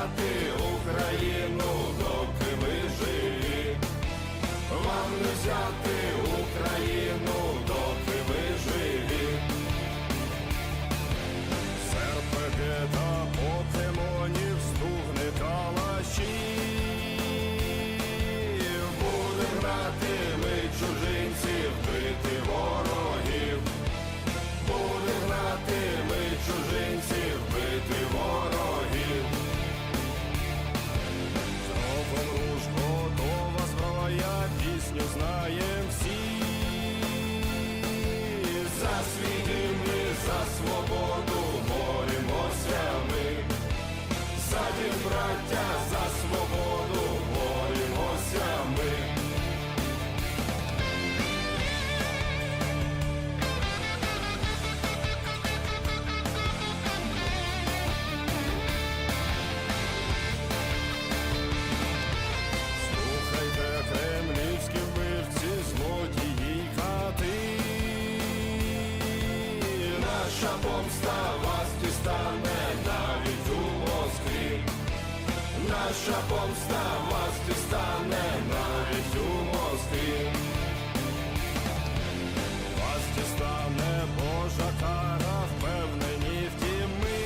взяти Україну, доки ми живі. Вам не взяти Україну, доки ми живі. З РПГ та покемонів стугне калашів. Будем гнати ми чужинців, бити ворогів. Будем гнати ми чужинців, бити ворогів. Зробом руш, готова зброя, пісню знаєм всі. За свій дім ми, за свободу боремося ми. За дім, браття, за свободу боремося ми. Слухайте, кремлівські вбивці, злодії й хати. Наша помста вас дістане навіть у Москві. Наша помста вас дістане навіть у Москві. Вас дістане Божа кара, впевнені в тім ми.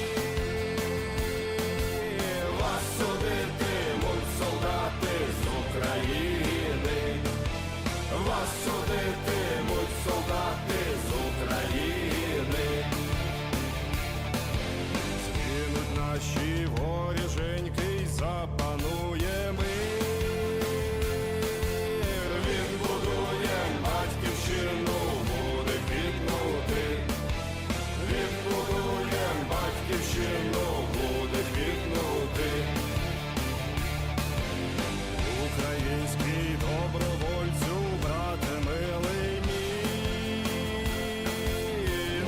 Вас судитимуть солдати з України. Вас судитимуть солдати з України. Скинуть наші воріженьки й запанує мир. Відбудуєм батьківщину, буде квітнути. Відбудуєм батьківщину, буде квітнути. Український добровольцю, брате милий мій.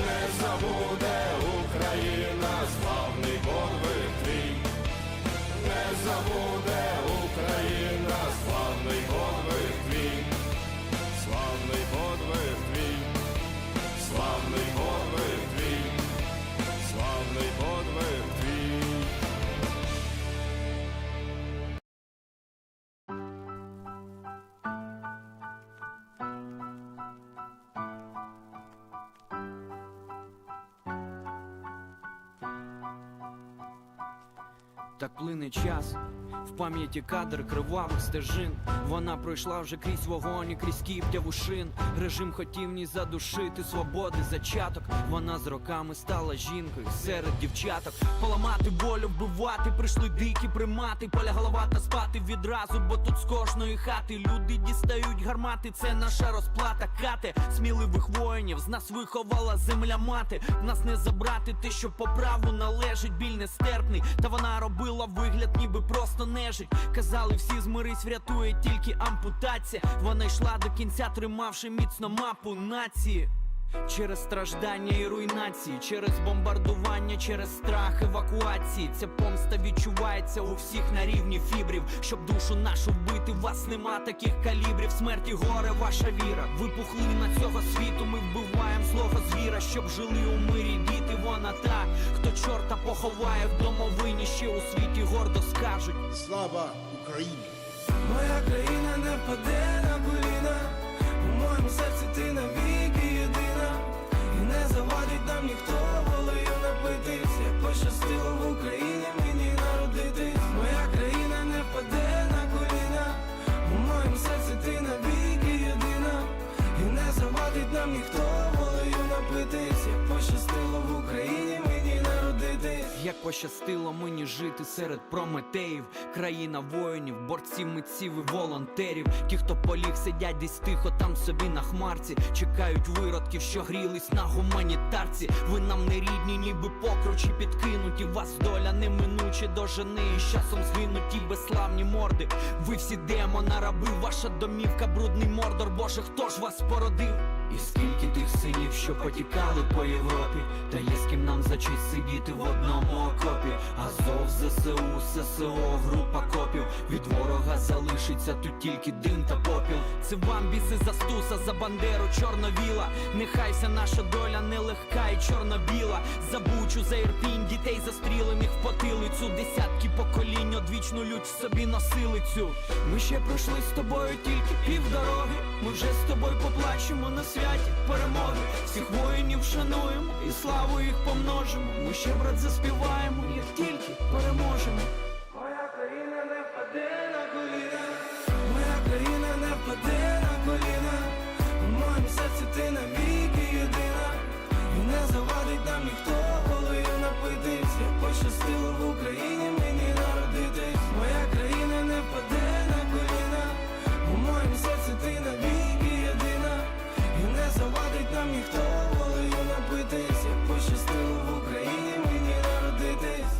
Не забуде Україна славний подвиг твій. Не забуде Україна славний подвиг твій. Славний подвиг твій. Славний подвиг твій. Славний подвиг твій. Так плине час, в пам'яті кадр кривавих стежин. Вона пройшла вже крізь вогонь і крізь кіптяву шин. Режим хотів в ній задушити свободи зачаток. Вона з роками стала жінкою серед дівчаток. Поламати волю, вбивати, прийшли дикі примати. Полягала та спати відразу, бо тут з кожної хати люди дістають гармати, це наша розплата. Кати сміливих воїнів з нас виховала земля мати. В нас не забрати те, що по праву належить. Біль нестерпний, та вона робила вигляд, ніби просто нежить. Казали всі, змирись, врятує тільки ампутація. Вона йшла до кінця, тримавши міцно мапу нації. Через страждання і руйнації, через бомбардування, через страх евакуації. Ця помста відчувається у всіх на рівні фібрів. Щоб душу нашу вбити, вас нема таких калібрів. Смерті горе ваша віра. Ви пухлина цього світу, ми вбиваємо злого звіра. Щоб жили у мирі діти, вона та, хто чорта поховає в домовині, ще у світі гордо скажуть: Слава Україні! Моя країна не впаде на коліна, у моєму серці ти навіки єдина. І не завадить нам ніхто волею напитись. Як пощастило в Україні мені народитись. Моя країна не впаде на коліна, у моєму серці ти навіки єдина. І не завадить нам ніхто волею напитись. Як пощастило в Україні мені народитись. Як пощастило мені жити серед прометеїв. Країна воїнів, борців, митців і волонтерів. Ті, хто поліг, сидять десь тихо там собі на хмарці. Чекають виродків, що грілись на гуманітарці. Ви нам не рідні, ніби покручі підкинуті. Вас доля неминуче дожене, і з часом згинуть ті безславні морди. Ви всі демона, раби, ваша домівка брудний мордор. Боже, хто ж вас породив? І скільки тих синів, що потікали по Європі, та є з ким нам за честь сидіти в одному окопі. Азов, ЗСУ, ССО, група копів. Від ворога залишиться тут тільки дим та попіл. Це вам біси за Стуса, за Бандеру, чорновіла. Нехай вся наша доля нелегка і чорно-біла. За Бучу, за Ірпінь, дітей застрілених в потилицю. Десятки поколінь одвічну лють в собі носили цю. Ми ще пройшли з тобою тільки півдороги. Ми вже з тобою поплачемо на святі перемоги. Всіх воїнів шануємо і славу їх помножимо. Ми ще, брат, заспіваємо, як тільки переможемо. Моя країна не впаде на коліна, моя країна не впаде на коліна. У моєму серці ти навіки єдина, і не завадить нам ніхто волею напитись. Як пощастило в Україні мені народитись. Моя країна не впаде на коліна, у моєму серці ти навіки єдина, і не завадить нам ніхто волею напитись. Як пощастило в Україні мені народитись.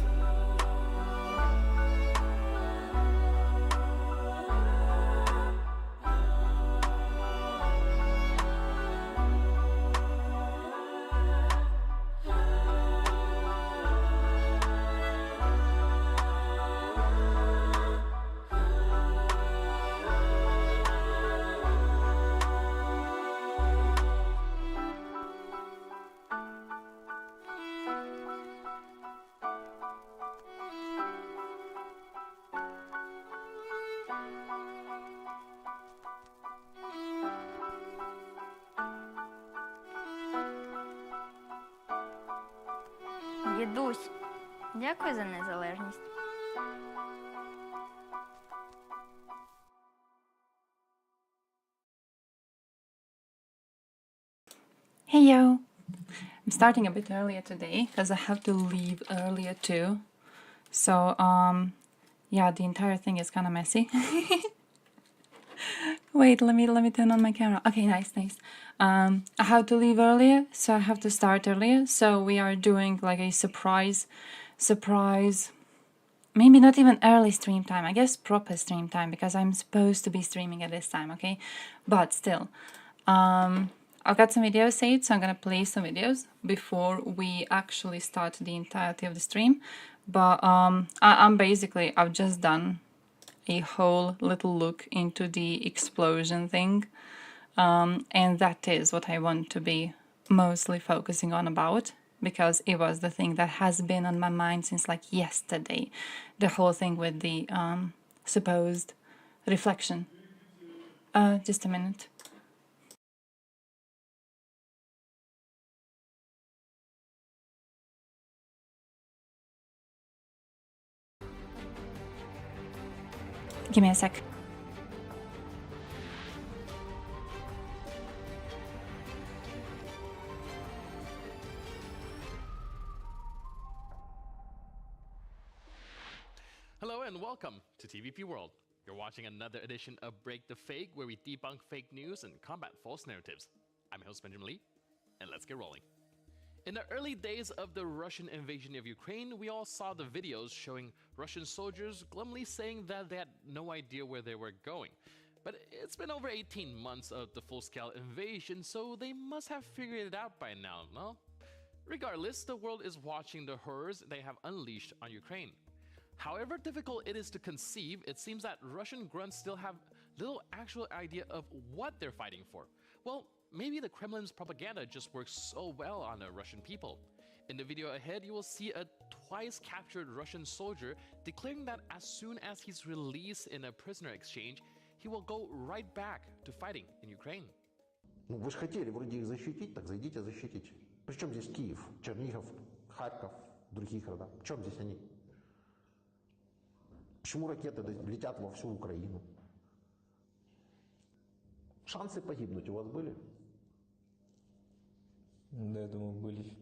Дідусь, дякую за незалежність. Hey yo! I'm starting a bit earlier today because I have to leave earlier too. So, yeah, the entire thing is kind of messy. Wait, let me turn on my camera. Okay, nice. I have to leave earlier, so I have to start earlier. So we are doing like a surprise, maybe not even early stream time. I guess proper stream time because I'm supposed to be streaming at this time, okay? But still, I've got some videos saved, so I'm gonna play some videos before we actually start the entirety of the stream. But I've just done a whole little look into the explosion thing, and that is what I want to be mostly focusing on about, because it was the thing that has been on my mind since like yesterday, the whole thing with the supposed reflection. Just a minute. Give me a sec. Hello and welcome to TVP World. You're watching another edition of Break the Fake, where we debunk fake news and combat false narratives. I'm your host Benjamin Lee, and let's get rolling. In the early days of the Russian invasion of Ukraine, we all saw the videos showing Russian soldiers glumly saying that they had no idea where they were going. But it's been over 18 months of the full-scale invasion, so they must have figured it out by now, no? Regardless, the world is watching the horrors they have unleashed on Ukraine. However difficult it is to conceive, it seems that Russian grunts still have little actual idea of what they're fighting for. Well, maybe the Kremlin's propaganda just works so well on the Russian people. In the video ahead, you will see a twice captured Russian soldier declaring that as soon as he's released in a prisoner exchange, he will go right back to fighting in Ukraine. Ну, вы же хотели вроде их защитить, так зайдите, защитите. Причем здесь Киев, Чернигов, Харьков, другие города? В чем здесь они? Почему ракеты летят во всю Украину? Шансы погибнуть у вас были? Да, я думаю, были.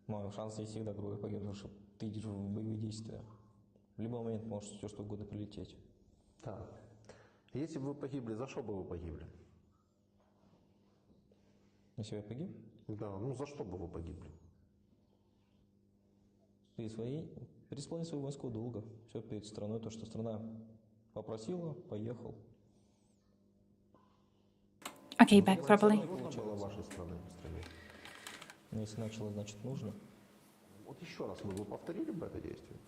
Но шанс не всегда другой погибнуть, потому что ты идешь в боевые действия. В любой момент может все что угодно прилететь. Так. Если бы вы погибли, за что бы вы погибли? Если я погиб, Да, ну за что бы вы погибли? при исполнении своего воинского долга, все перед страной, то, что страна попросила, поехал. Okay, back properly. Начало вашей страны. Но если начало, значит нужно. Вот еще раз вы бы повторили бы это действие?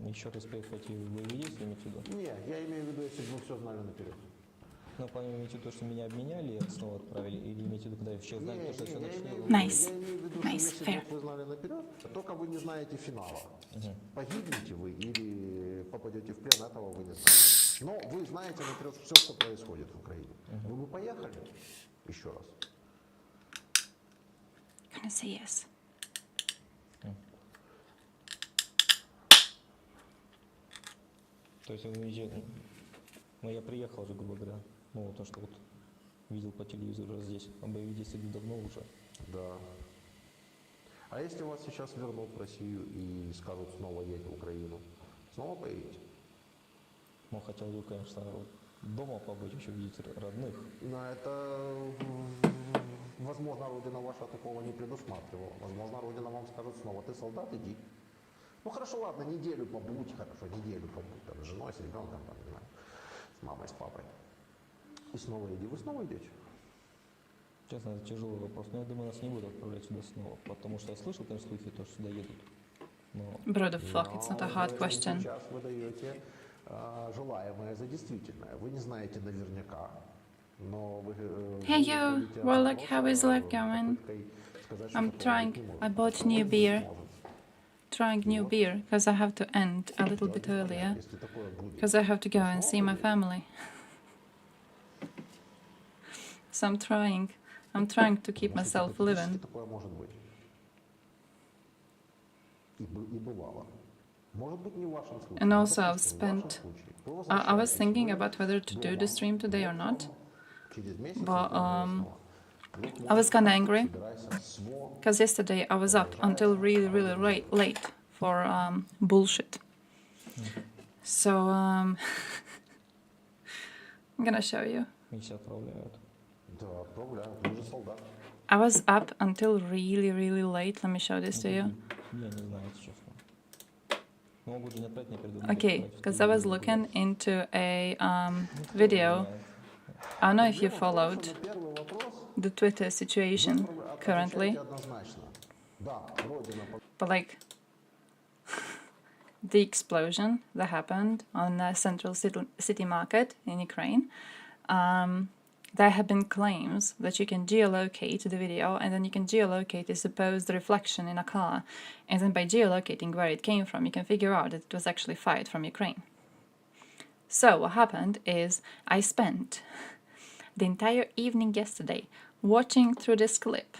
Еще раз поехать и вы есть, имеете в виду? Не, я имею в виду, если бы вы все знали наперед. Ну, помимо имеете в виду, что меня обменяли, снова отправили, или имеете в виду, когда я все знали, то, что все начнется? Nice. Я имею в виду, Nice, что если fair. бы вы знали наперед, только вы не знаете финала. Погибнете вы или попадете в плен, этого вы не знаете. Но вы знаете наперед все, что происходит в Украине. Вы бы поехали? Еще раз. Gonna say yes. То есть вы уезжаете, ну я приехал уже, грубо говоря, ну то, что вот видел по телевизору здесь, а боевые действия давно уже. Да. А если вас сейчас вернут в Россию и скажут снова едь в Украину, снова поедете? Ну хотел бы, конечно, дома побыть, еще видеть родных. Но это, возможно, Родина ваша такого не предусматривала. Возможно, Родина вам скажет снова, ты солдат, иди. Ну хорошо, ладно, неделю побудь, хорошо, неделю побудь, там, с женой, с ребенком, там, не знаю, с мамой, с папой. И снова иди, вы снова идете? Честно, это тяжелый вопрос, но я думаю, нас не будут отправлять сюда снова, потому что я слышал, конечно, слухи, то, что сюда едут. Но Bro, the fuck, it's not a hard question. Сейчас вы даете желаемое за действительное. Вы не знаете наверняка, но вы... Hey yo, Warlock, how is life going? I'm trying. I bought new beer. Trying new beer because I have to end a little bit earlier because I have to go and see my family. So I'm trying to keep myself living. Такое может быть. И бывало. Может быть, не в вашем случае. And also но, I've допустим, в вашем spent. случае. Вы I was возвращаетесь, thinking вы about whether to do the stream today or not, через месяц but снова. I was kind of angry Собирайся, снова. because yesterday I was up until really late for bullshit. So I'm gonna show you. их отправляют. Да, отправляют. Вы же солдат. I was up until really late. Let me show this to you. Я не знаю, если честно. Но могут же не отправить, не придумать. Okay, because I was looking into a video. I don't know if you followed Первый вопрос. the Twitter situation currently, Отвечайте однозначно. Да, Родина. but like the explosion that happened on the central city market in Ukraine, there have been claims that you can geolocate the video and then you can geolocate the supposed reflection in a car, and then by geolocating where it came from you can figure out that it was actually fired from Ukraine. So what happened is I spent the entire evening yesterday watching through this clip,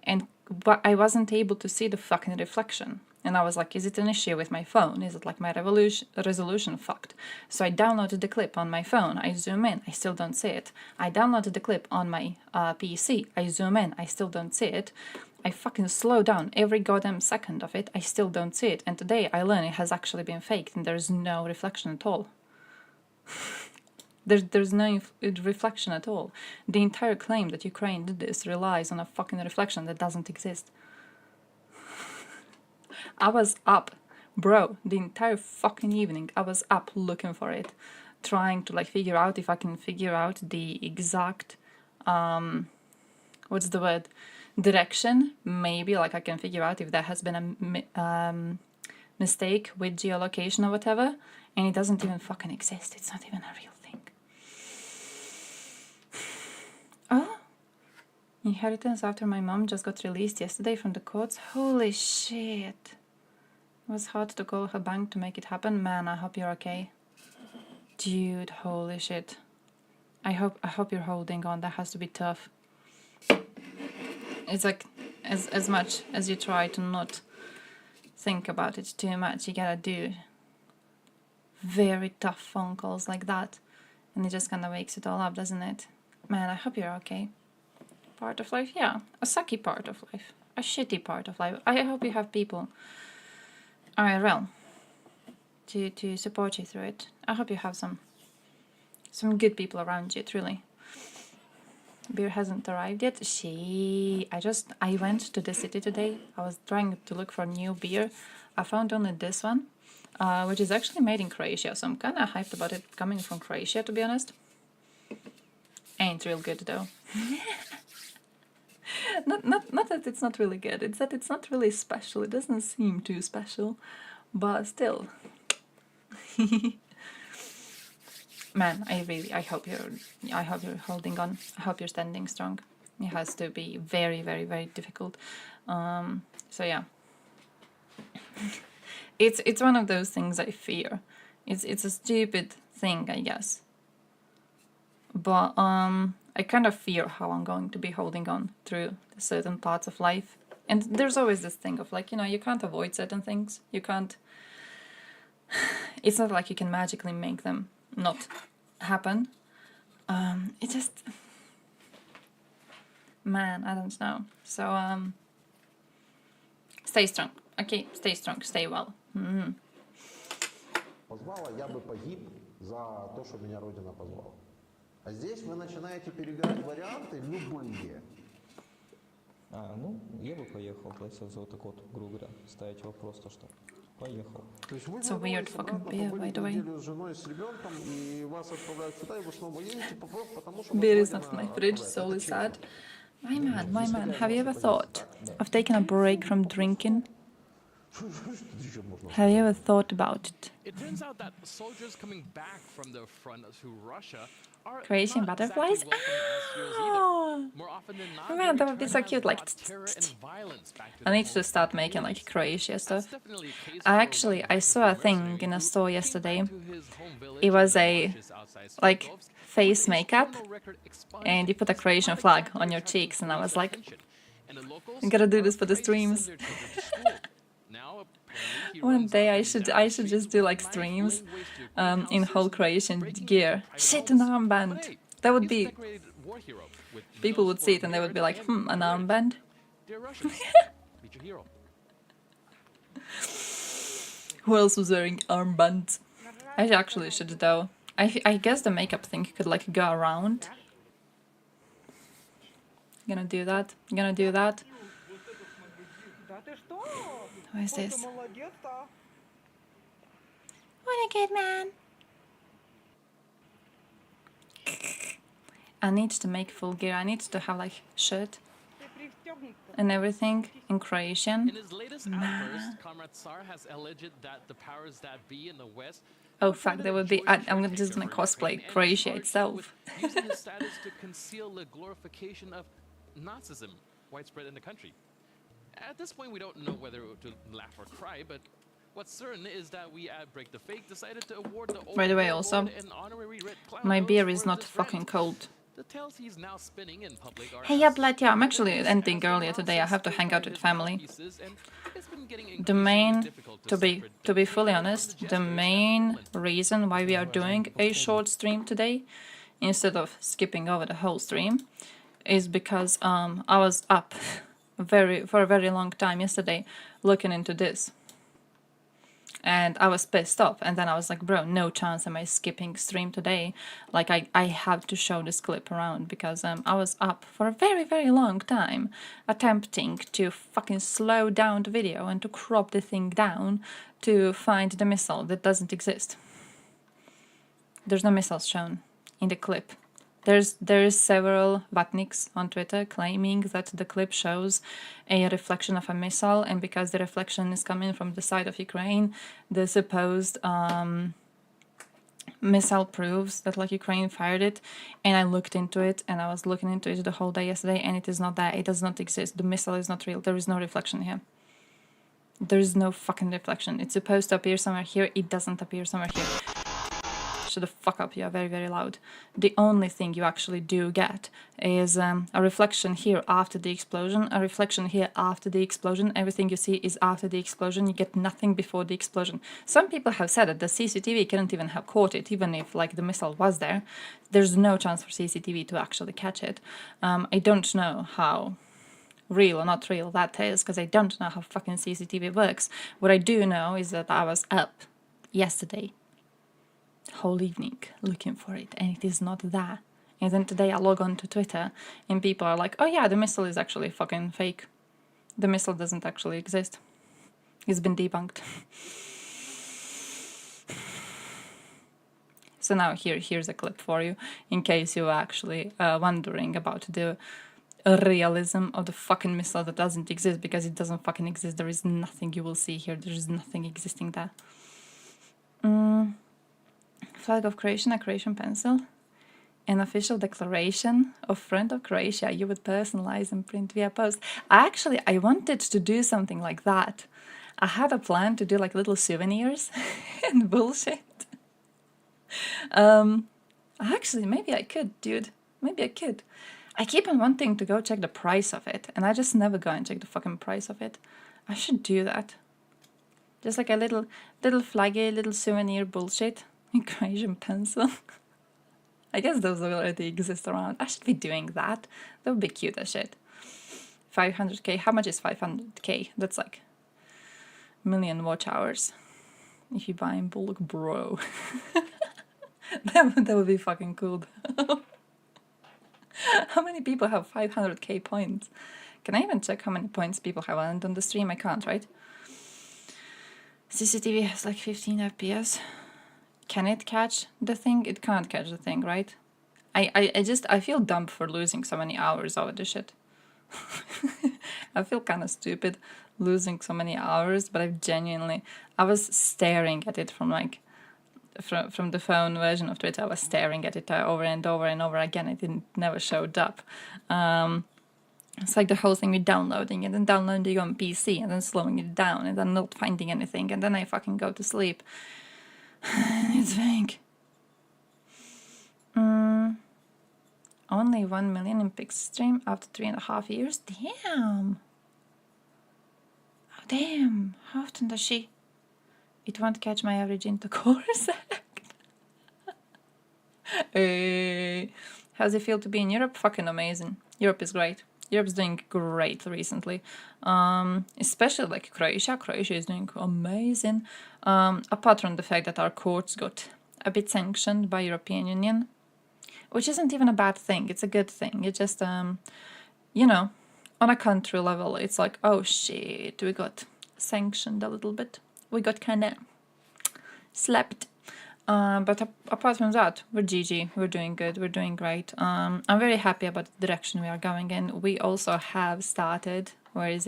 and I wasn't able to see the fucking reflection. And I was like, is it an issue with my phone? Is it like my resolution fucked? So I downloaded the clip on my phone. I zoom in. I still don't see it. I downloaded the clip on my PC. I zoom in. I still don't see it. I fucking slow down every goddamn second of it. I still don't see it. And today I learned it has actually been faked and there's no reflection at all. There's no reflection at all. The entire claim that Ukraine did this relies on a fucking reflection that doesn't exist. I was up, bro, the entire fucking evening. I was up looking for it, trying to like figure out if I can figure out the exact, what's the word, direction. Maybe like I can figure out if there has been a mistake with geolocation or whatever, and it doesn't even fucking exist. It's not even a real thing. Oh. Inheritance after my mom just got released yesterday from the courts. Holy shit. It was hard to call her bank to make it happen. Man, I hope you're okay. Dude, holy shit. I hope you're holding on. That has to be tough. It's like as much as you try to not think about it too much, you gotta do very tough phone calls like that. And it just kinda wakes it all up, doesn't it? Man, I hope you're okay. Part of life, yeah, a sucky part of life, a shitty part of life. I hope you have people IRL to support you through it. I hope you have some good people around you, truly. Beer hasn't arrived yet. I went to the city today. I was trying to look for new beer. I found only this one, which is actually made in Croatia, so I'm kind of hyped about it coming from Croatia, to be honest. ain't real good though. Not that it's not really good, it's that it's not really special. It doesn't seem too special, but still. Man, I hope you're holding on. I hope you're standing strong. It has to be very, very, very difficult. So yeah. It's one of those things I fear. It's a stupid thing, I guess. But I kind of fear how I'm going to be holding on through certain parts of life. And there's always this thing of like, you know, you can't avoid certain things. You can't... It's not like you can magically make them not happen. It just... Man, I don't know. So, stay strong. Okay, stay strong, stay well. Позвала, я бы погиб за то, что меня Родина позвала. А здесь вы начинаете перебирать варианты любые. Ну, я бы поехал, если вот так вот, грубо говоря, ставить вопрос, то что поехал. То есть вы It's a weird fucking beer, by the way. неделю с женой, с ребенком, и вас отправляют сюда, и вы снова едете, потому что... Beer is not in my fridge, so is sad. My man, have you ever thought of taking a break from drinking? Have you ever thought about it? It turns out that soldiers coming back from the front to Russia are Creating not butterflies? exactly welcome as heroes either. Oh, More often than not, man, they that would be return so cute, has like, brought terror and violence back to I their need to home start making like communities. Croatia stuff. That's definitely a case I for saw a American thing mercenary in a who store came yesterday. back to his home village It was in the a marshes outside like Svetlovsk face with a makeup, criminal record expunged and you put a and Croatian not flag exactly on your attracting cheeks, and I was police like, attention. And the locals I gotta do are this for the afraid to send streams. their children to school. Now, apparently, he One runs day up I and should down I the should street just do with like knife, streams laying waste to in greenhouses whole and Croatian breaking gear. into private Shit, an homes. armband. But hey, That would he's a be... decorated war hero with People no would see it and they would be sport like, beard an and armband. Dear Russians, meet your hero. Who else was wearing armbands? I actually should though. I guess the makeup thing could like go around. Gonna do that. Gonna do that. What is this? What a good man. I need to make full gear. I need to have like shirt and everything in Croatian. In his latest outburst, Comrade Tsar has alleged that the powers that be in the West Oh fuck, there would be... I'm just gonna cosplay Croatia itself. using his status to conceal the glorification of Nazism widespread in the country. At this point, we don't know whether to laugh or cry, but what's certain is that we at Break the Fake decided to award the By the way, Overlord also, an honorary red clown my nose beer for is not this fucking rant. cold. The tales he's now spinning in public are Hey, yeah, blood, yeah, I'm actually ending earlier today. I have to hang out with family. The main, to be fully honest, the main reason why we are doing a short stream today, instead of skipping over the whole stream, is because I was up for a very long time yesterday looking into this. And I was pissed off, and then I was like, bro, no chance am I skipping stream today. Like, I have to show this clip around, because I was up for a very, very long time attempting to fucking slow down the video and to crop the thing down to find the missile that doesn't exist. There's no missiles shown in the clip. There's several vatniks on Twitter claiming that the clip shows a reflection of a missile, and because the reflection is coming from the side of Ukraine, the supposed missile proves that like Ukraine fired it. And I looked into it, and I was looking into it the whole day yesterday, and it is not that. It does not exist. The missile is not real. There is no reflection here. There is no fucking reflection. It's supposed to appear somewhere here. It doesn't appear somewhere here. Shut the fuck up, you are very, very loud. The only thing you actually do get is a reflection here after the explosion, a reflection here after the explosion. Everything you see is after the explosion. You get nothing before the explosion. Some people have said that the CCTV couldn't even have caught it, even if like the missile was there. There's no chance for CCTV to actually catch it. I don't know how real or not real that is, because I don't know how fucking CCTV works. What I do know is that I was up yesterday whole evening looking for it, and it is not that. And then today I log on to Twitter and people are like, oh yeah, the missile is actually fucking fake. The missile doesn't actually exist. It's been debunked. So now here's a clip for you, in case you're actually wondering about the realism of the fucking missile that doesn't exist, because it doesn't fucking exist. There is nothing you will see here. There is nothing existing there. Flag of Croatia, a Croatian pencil. An official declaration of friend of Croatia you would personalize and print via post. I wanted to do something like that. I had a plan to do like little souvenirs and bullshit. Actually, maybe I could, dude. Maybe I could. I keep on wanting to go check the price of it, and I just never go and check the fucking price of it. I should do that. Just like a little flaggy, little souvenir bullshit. Croatian pencil. I guess those already exist around. I should be doing that. That would be cute as shit. 500k. How much is 500k? That's like a million watch hours. If you buy in bulk, bro. that would be fucking cool. How many people have 500k points? Can I even check how many points people have earned on the stream? I can't, right? CCTV has like 15 FPS. Can it catch the thing? It can't catch the thing, right? I feel dumb for losing so many hours over this shit. I feel kind of stupid losing so many hours, but I was staring at it from like, from the phone version of Twitter. I was staring at it over and over and over again. It never showed up. It's like the whole thing with downloading and then downloading on PC and then slowing it down and then not finding anything and then I fucking go to sleep. It's fake. Only 1 million in Pix stream after 3.5 years? Damn! Oh, damn! How often does she? It won't catch my average into course. Hey. How's it feel to be in Europe? Fucking amazing. Europe is great. Europe's doing great recently. Especially like Croatia. Croatia is doing amazing. Apart from the fact that our courts got a bit sanctioned by European Union, which isn't even a bad thing. It's a good thing. It just, you know, on a country level, it's like, oh shit, we got sanctioned a little bit. We got kind of slapped. But apart from that, we're GG, we're doing good, we're doing great. I'm very happy about the direction we are going in. We also have started, where's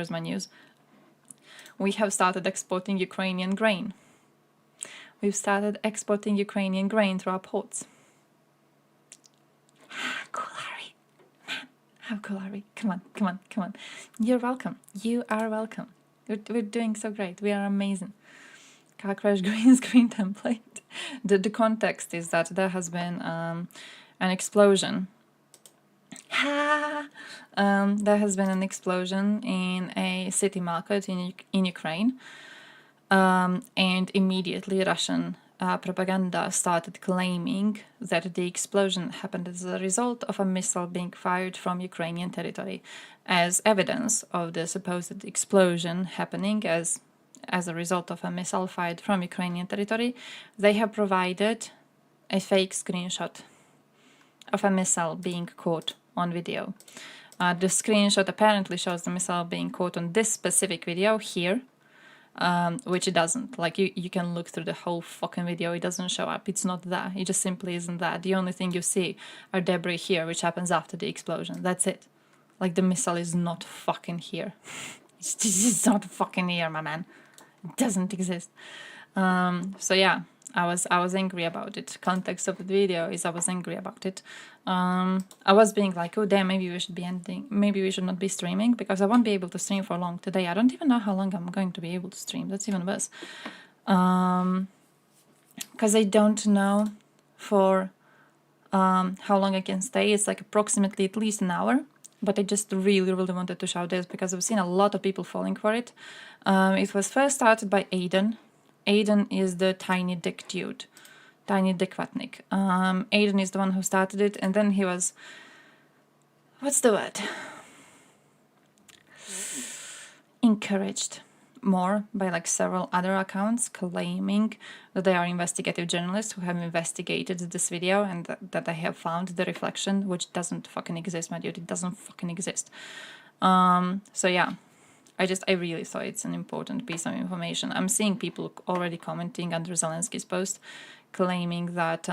my news? We have started exporting Ukrainian grain. We've started exporting Ukrainian grain through our ports. How cool are we? Man, how cool are we? Come on. You're welcome. You are welcome. We're doing so great. We are amazing. Car crash green screen template. The context is that there has been an explosion. There has been an explosion in a city market in Ukraine, and immediately Russian propaganda started claiming that the explosion happened as a result of a missile being fired from Ukrainian territory. As evidence of the supposed explosion happening as a result of a missile fired from Ukrainian territory, they have provided a fake screenshot of a missile being caught on video. The screenshot apparently shows the missile being caught on this specific video here, which it doesn't. Like, you can look through the whole fucking video, it doesn't show up, it's not there, it just simply isn't there. The only thing you see are debris here, which happens after the explosion. That's it. Like, the missile is not fucking here. It's not fucking here, my man. It doesn't exist. So yeah, I was angry about it. Context of the video is I was angry about it. I was being like, oh damn, maybe we should be ending, maybe we should not be streaming, because I won't be able to stream for long today. I don't even know how long I'm going to be able to stream. That's even worse. Because I don't know for how long I can stay. It's like approximately at least an hour. But I just really wanted to show this because I've seen a lot of people falling for it. It was first started by Aiden. Aiden is the tiny dick dude. Tiny dick Vatnik. Aiden is the one who started it, and then he was... What's the word? Encouraged more by like several other accounts claiming that they are investigative journalists who have investigated this video and that they have found the reflection, which doesn't fucking exist, my dude. It doesn't fucking exist. So yeah, I really thought it's an important piece of information. I'm seeing people already commenting under Zelensky's post, claiming that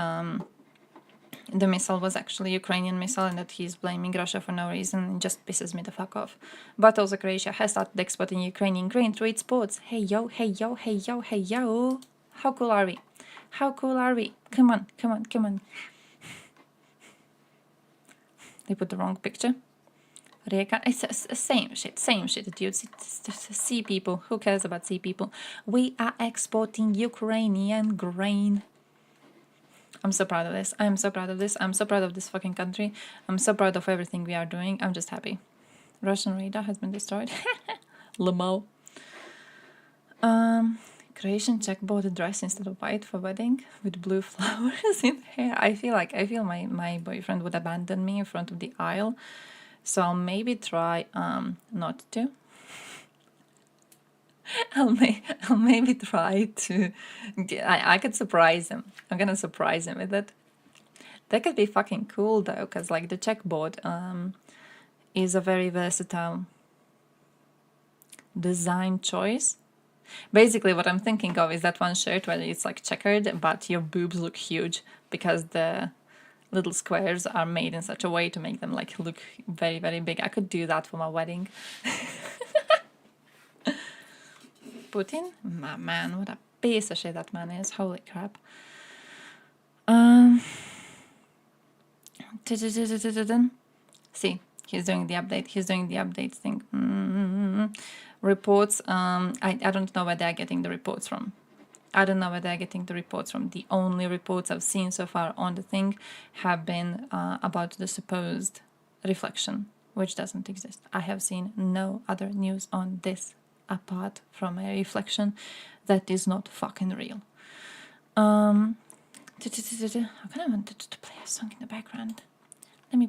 the missile was actually Ukrainian missile and that he's blaming Russia for no reason. It just pisses me the fuck off. But also Croatia has started exporting Ukrainian grain through its ports. Hey yo, hey yo, hey yo, hey yo. How cool are we? How cool are we? Come on, come on, come on. They put the wrong picture. Rieka. It's same shit, dudes. It's sea people. Who cares about sea people? We are exporting Ukrainian grain. I'm so proud of this. I'm so proud of this. I'm so proud of this fucking country. I'm so proud of everything we are doing. I'm just happy. Russian radar has been destroyed. Lamo. Croatian Czech bought a dress instead of white for wedding with blue flowers in hair. I feel my boyfriend would abandon me in front of the aisle. So I'll maybe try not to. I'll maybe try to. I could surprise him. I'm gonna surprise him with it. That could be fucking cool though, because like the checkboard is a very versatile design choice. Basically, what I'm thinking of is that one shirt where it's like checkered, but your boobs look huge because the little squares are made in such a way to make them like look very, very big. I could do that for my wedding. Putin? My man, what a piece of shit that man is. Holy crap. See, he's doing the update. He's doing the update thing. Reports. I don't know where they're getting the reports from. I don't know where they're getting the reports from. The only reports I've seen so far on the thing have been about the supposed reflection, which doesn't exist. I have seen no other news on this apart from a reflection that is not fucking real. I kind of wanted to play a song in the background. Let me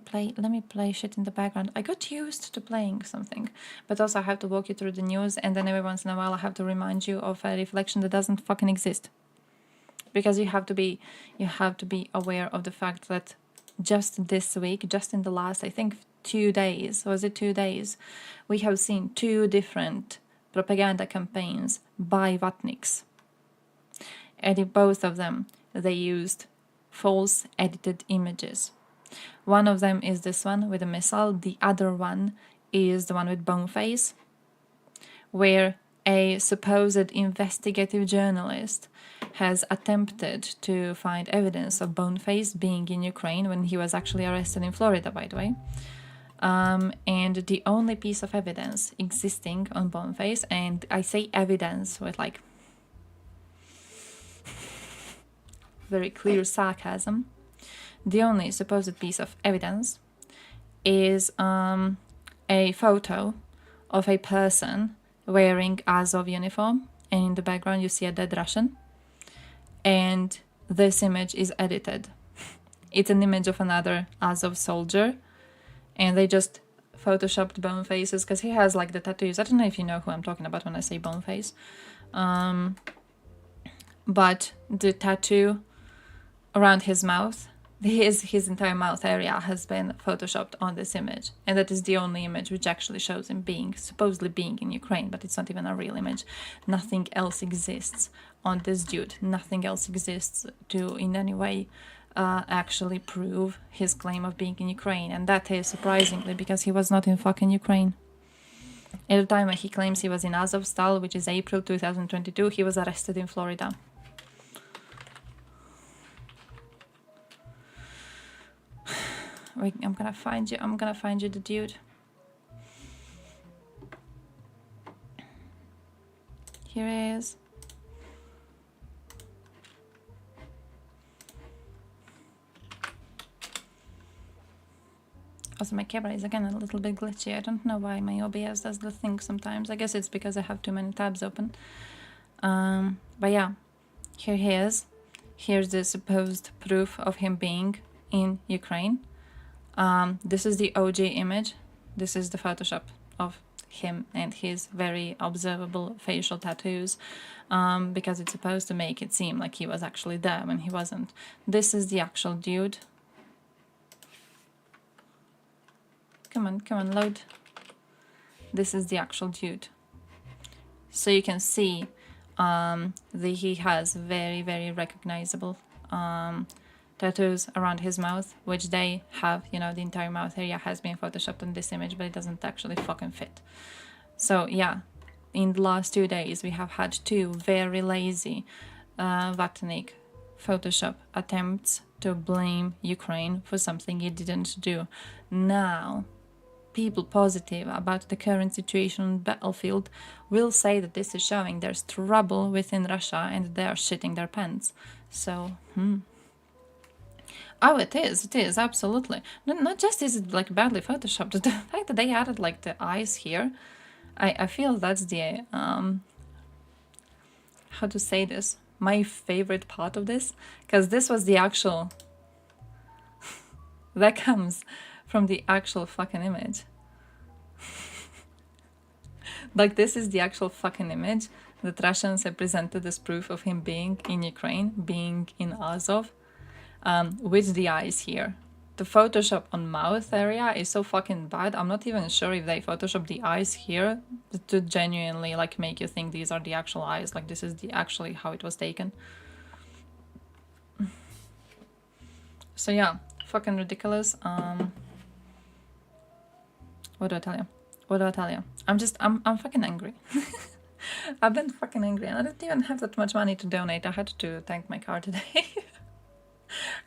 play shit in the background. I got used to playing something, but also I have to walk you through the news, and then every once in a while I have to remind you of a reflection that doesn't fucking exist. Because you have to be aware of the fact that just this week, just in the last, I think 2 days, was it 2 days, we have seen 2 different propaganda campaigns by Vatniks. And in both of them, they used false edited images. One of them is this one with a missile. The other one is the one with Boneface, where a supposed investigative journalist has attempted to find evidence of Boneface being in Ukraine when he was actually arrested in Florida, by the way. And the only piece of evidence existing on Boneface, and I say evidence with like very clear sarcasm, the only supposed piece of evidence is a photo of a person wearing Azov uniform, and in the background you see a dead Russian, and this image is edited. It's an image of another Azov soldier, and they just photoshopped Bonefaces because he has like the tattoos. I don't know if you know who I'm talking about when I say Boneface, but the tattoo around his mouth, his entire mouth area has been photoshopped on this image, and that is the only image which actually shows him supposedly being in Ukraine, but it's not even a real image. Nothing else exists on this dude. Nothing else exists to in any way actually prove his claim of being in Ukraine, and that is surprisingly because he was not in fucking Ukraine. At the time when he claims he was in Azovstal, which is April 2022, he was arrested in Florida. Wait, I'm gonna find you the dude. Here he is. Also, my camera is again a little bit glitchy. I don't know why my OBS does the thing sometimes. I guess it's because I have too many tabs open. But yeah, here he is. Here's the supposed proof of him being in Ukraine. This is the OG image. This is the Photoshop of him and his very observable facial tattoos, because it's supposed to make it seem like he was actually there when he wasn't. This is the actual dude. Come on, load. This is the actual dude. So you can see that he has very, very recognizable tattoos around his mouth, which they have, you know, the entire mouth area has been photoshopped in this image, but it doesn't actually fucking fit. So yeah, in the last 2 days we have had 2 very lazy Vatnik Photoshop attempts to blame Ukraine for something it didn't do. Now, people positive about the current situation on the battlefield will say that this is showing there's trouble within Russia and they are shitting their pants. So, Oh, it is, absolutely. Not just is it like badly photoshopped, the fact that they added like the eyes here, I feel that's the, how to say this, my favorite part of this, because this was the actual, that comes from the actual fucking image. Like this is the actual fucking image that Russians have presented as proof of him being in Ukraine, being in Azov. With the eyes here. The Photoshop on mouth area is so fucking bad. I'm not even sure if they Photoshop the eyes here to genuinely like make you think these are the actual eyes. Like this is the actually how it was taken. So yeah, fucking ridiculous. What do I tell you? What do I tell you? I'm fucking angry. I've been fucking angry and I didn't even have that much money to donate. I had to thank my car today.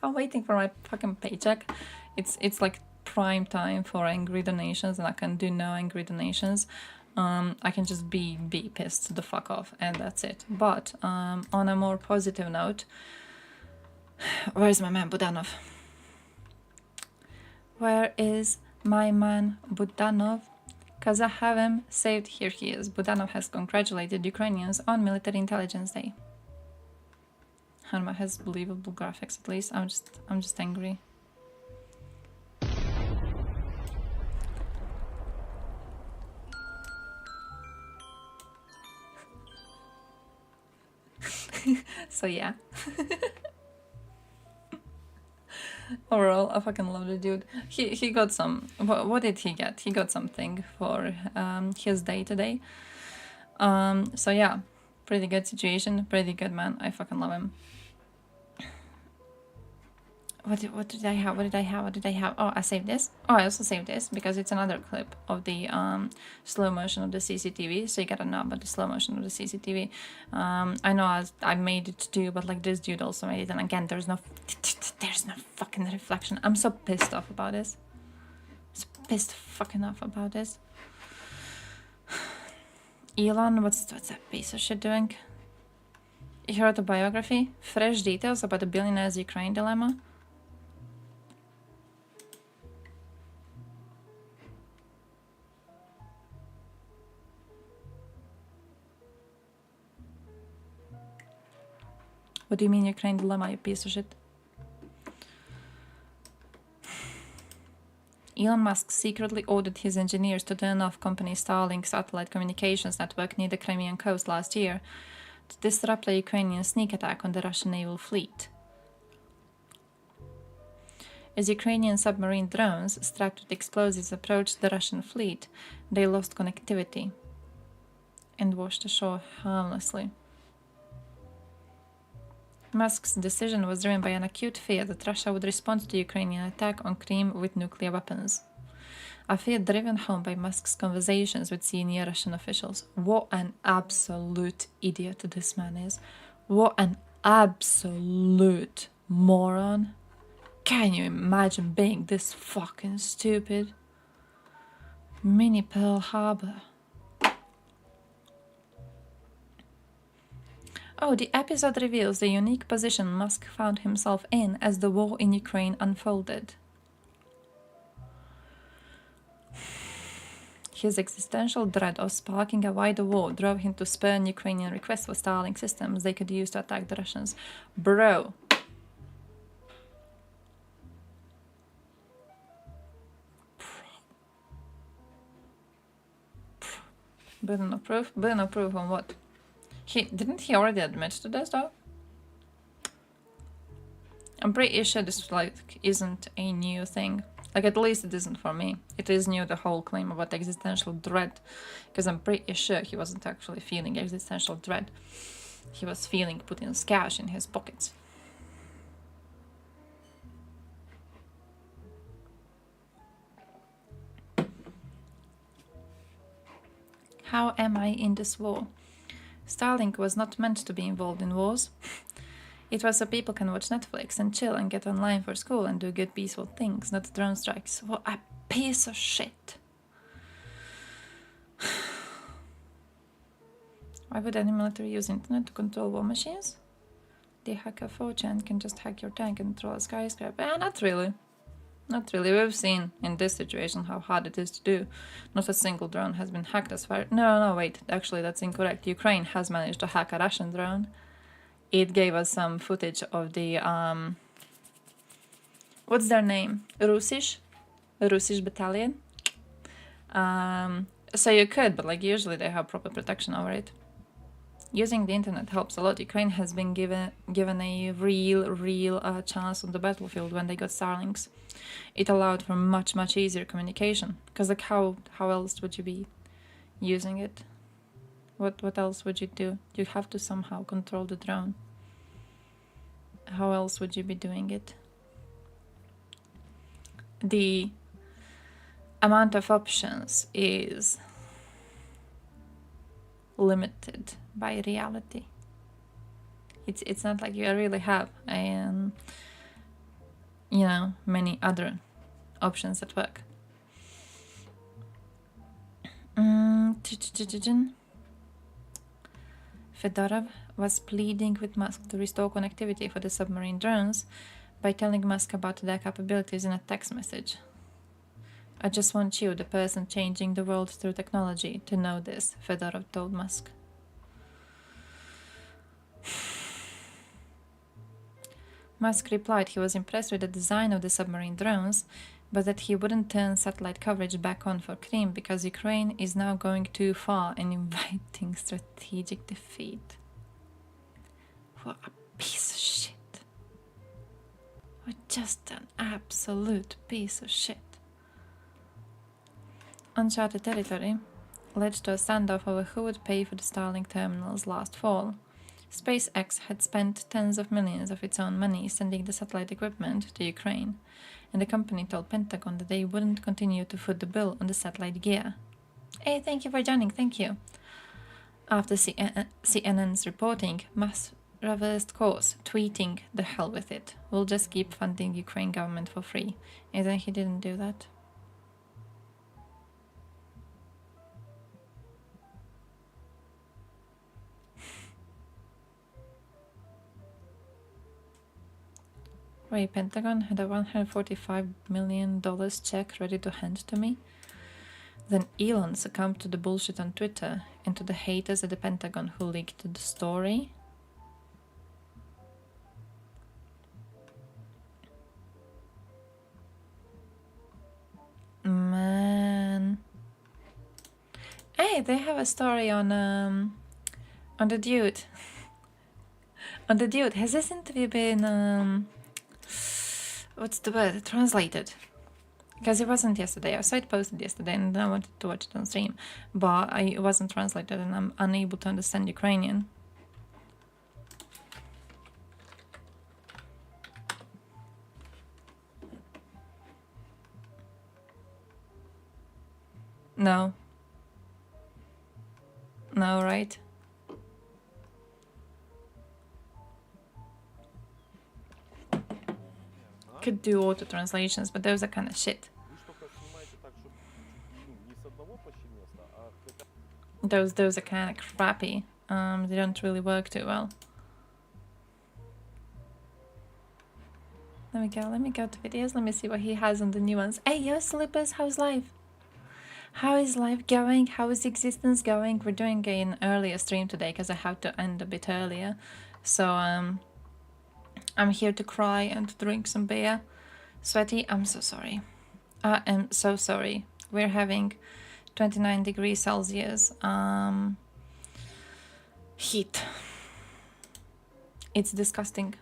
I'm waiting for my fucking paycheck. It's like prime time for angry donations and I can do no angry donations. I can just be pissed the fuck off and that's it. But on a more positive note, where's my man Budanov? Where is my man Budanov? Because I have him saved. Here he is. Budanov has congratulated Ukrainians on Military Intelligence Day. Hanma has believable graphics at least. I'm just angry. So yeah. Overall, I fucking love the dude. He got some. What did he get? He got something for his day today. So yeah, pretty good situation. Pretty good man. I fucking love him. What did I have? What did I have? What did I have? Oh, I saved this. Oh, I also saved this because it's another clip of the slow motion of the CCTV. So you gotta know about the slow motion of the CCTV. I know I made it too, but like this dude also made it. And again, there's no fucking reflection. I'm so pissed off about this. So pissed fucking off about this. Elon, what's that piece of shit doing? He wrote a biography, fresh details about the billionaire's Ukraine dilemma. What do you mean Ukraine dilemma, you piece of shit? Elon Musk secretly ordered his engineers to turn off company Starlink satellite communications network near the Crimean coast last year to disrupt a Ukrainian sneak attack on the Russian naval fleet. As Ukrainian submarine drones strapped with explosives approached the Russian fleet, they lost connectivity and washed ashore harmlessly. Musk's decision was driven by an acute fear that Russia would respond to the Ukrainian attack on Crimea with nuclear weapons. A fear driven home by Musk's conversations with senior Russian officials. What an absolute idiot this man is. What an absolute moron. Can you imagine being this fucking stupid? Mini Pearl Harbor. Oh, the episode reveals the unique position Musk found himself in as the war in Ukraine unfolded. His existential dread of sparking a wider war drove him to spurn Ukrainian requests for Starlink systems they could use to attack the Russians. Bro. Burden of proof? Burden of proof on what? Didn't he already admit to this though? I'm pretty sure this like isn't a new thing. Like at least it isn't for me. It is new, the whole claim about existential dread, because I'm pretty sure he wasn't actually feeling existential dread. He was feeling Putin's cash in his pockets. How am I in this war? Starlink was not meant to be involved in wars. It was so people can watch Netflix and chill and get online for school and do good peaceful things, not drone strikes. What a piece of shit. Why would any military use internet to control war machines? The hacker 4chan can just hack your tank and control a skyscraper. Not really. Not really. We've seen in this situation how hard it is to do. Not a single drone has been hacked as far. No, wait. Actually, that's incorrect. Ukraine has managed to hack a Russian drone. It gave us some footage of the what's their name? Russisch battalion. So you could, but like usually they have proper protection over it. Using the internet helps a lot. Ukraine has been given a real chance on the battlefield when they got Starlinks. It allowed for much easier communication. Because like how else would you be using it? What else would you do? You have to somehow control the drone. How else would you be doing it? The amount of options is limited by reality. It's not like you really have many other options at work. Fedorov was pleading with Musk to restore connectivity for the submarine drones by telling Musk about their capabilities in a text message. I just want you, the person changing the world through technology, to know this, Fedorov told Musk. Musk replied he was impressed with the design of the submarine drones, but that he wouldn't turn satellite coverage back on for Crimea because Ukraine is now going too far and inviting strategic defeat. What a piece of shit. What just an absolute piece of shit. Uncharted territory led to a standoff over who would pay for the Starlink terminals last fall. SpaceX had spent tens of millions of its own money sending the satellite equipment to Ukraine, and the company told Pentagon that they wouldn't continue to foot the bill on the satellite gear. Hey, thank you for joining, thank you. After CNN's reporting, Musk reversed course, tweeting, "The hell with it. We'll just keep funding the Ukraine government for free." And then he didn't do that. Wait, Pentagon had a $145 million check ready to hand to me? Then Elon succumbed to the bullshit on Twitter and to the haters at the Pentagon who leaked the story? Man. Hey, they have a story on the dude. On the dude. Has this interview been what's the word? Translated? Because it wasn't yesterday. I saw it posted yesterday and I wanted to watch it on stream, but it wasn't translated and I'm unable to understand Ukrainian. No. No, right? Could do auto translations, but those are kind of shit. Those are kind of crappy. They don't really work too well. Let me go to videos. Let me see what he has on the new ones. Hey, yo, Slippers, how's life? How is life going? How is existence going? We're doing an earlier stream today because I had to end a bit earlier. So, I'm here to cry and drink some beer. Sweaty, I'm so sorry. I am so sorry. We're having 29 degrees Celsius heat. It's disgusting.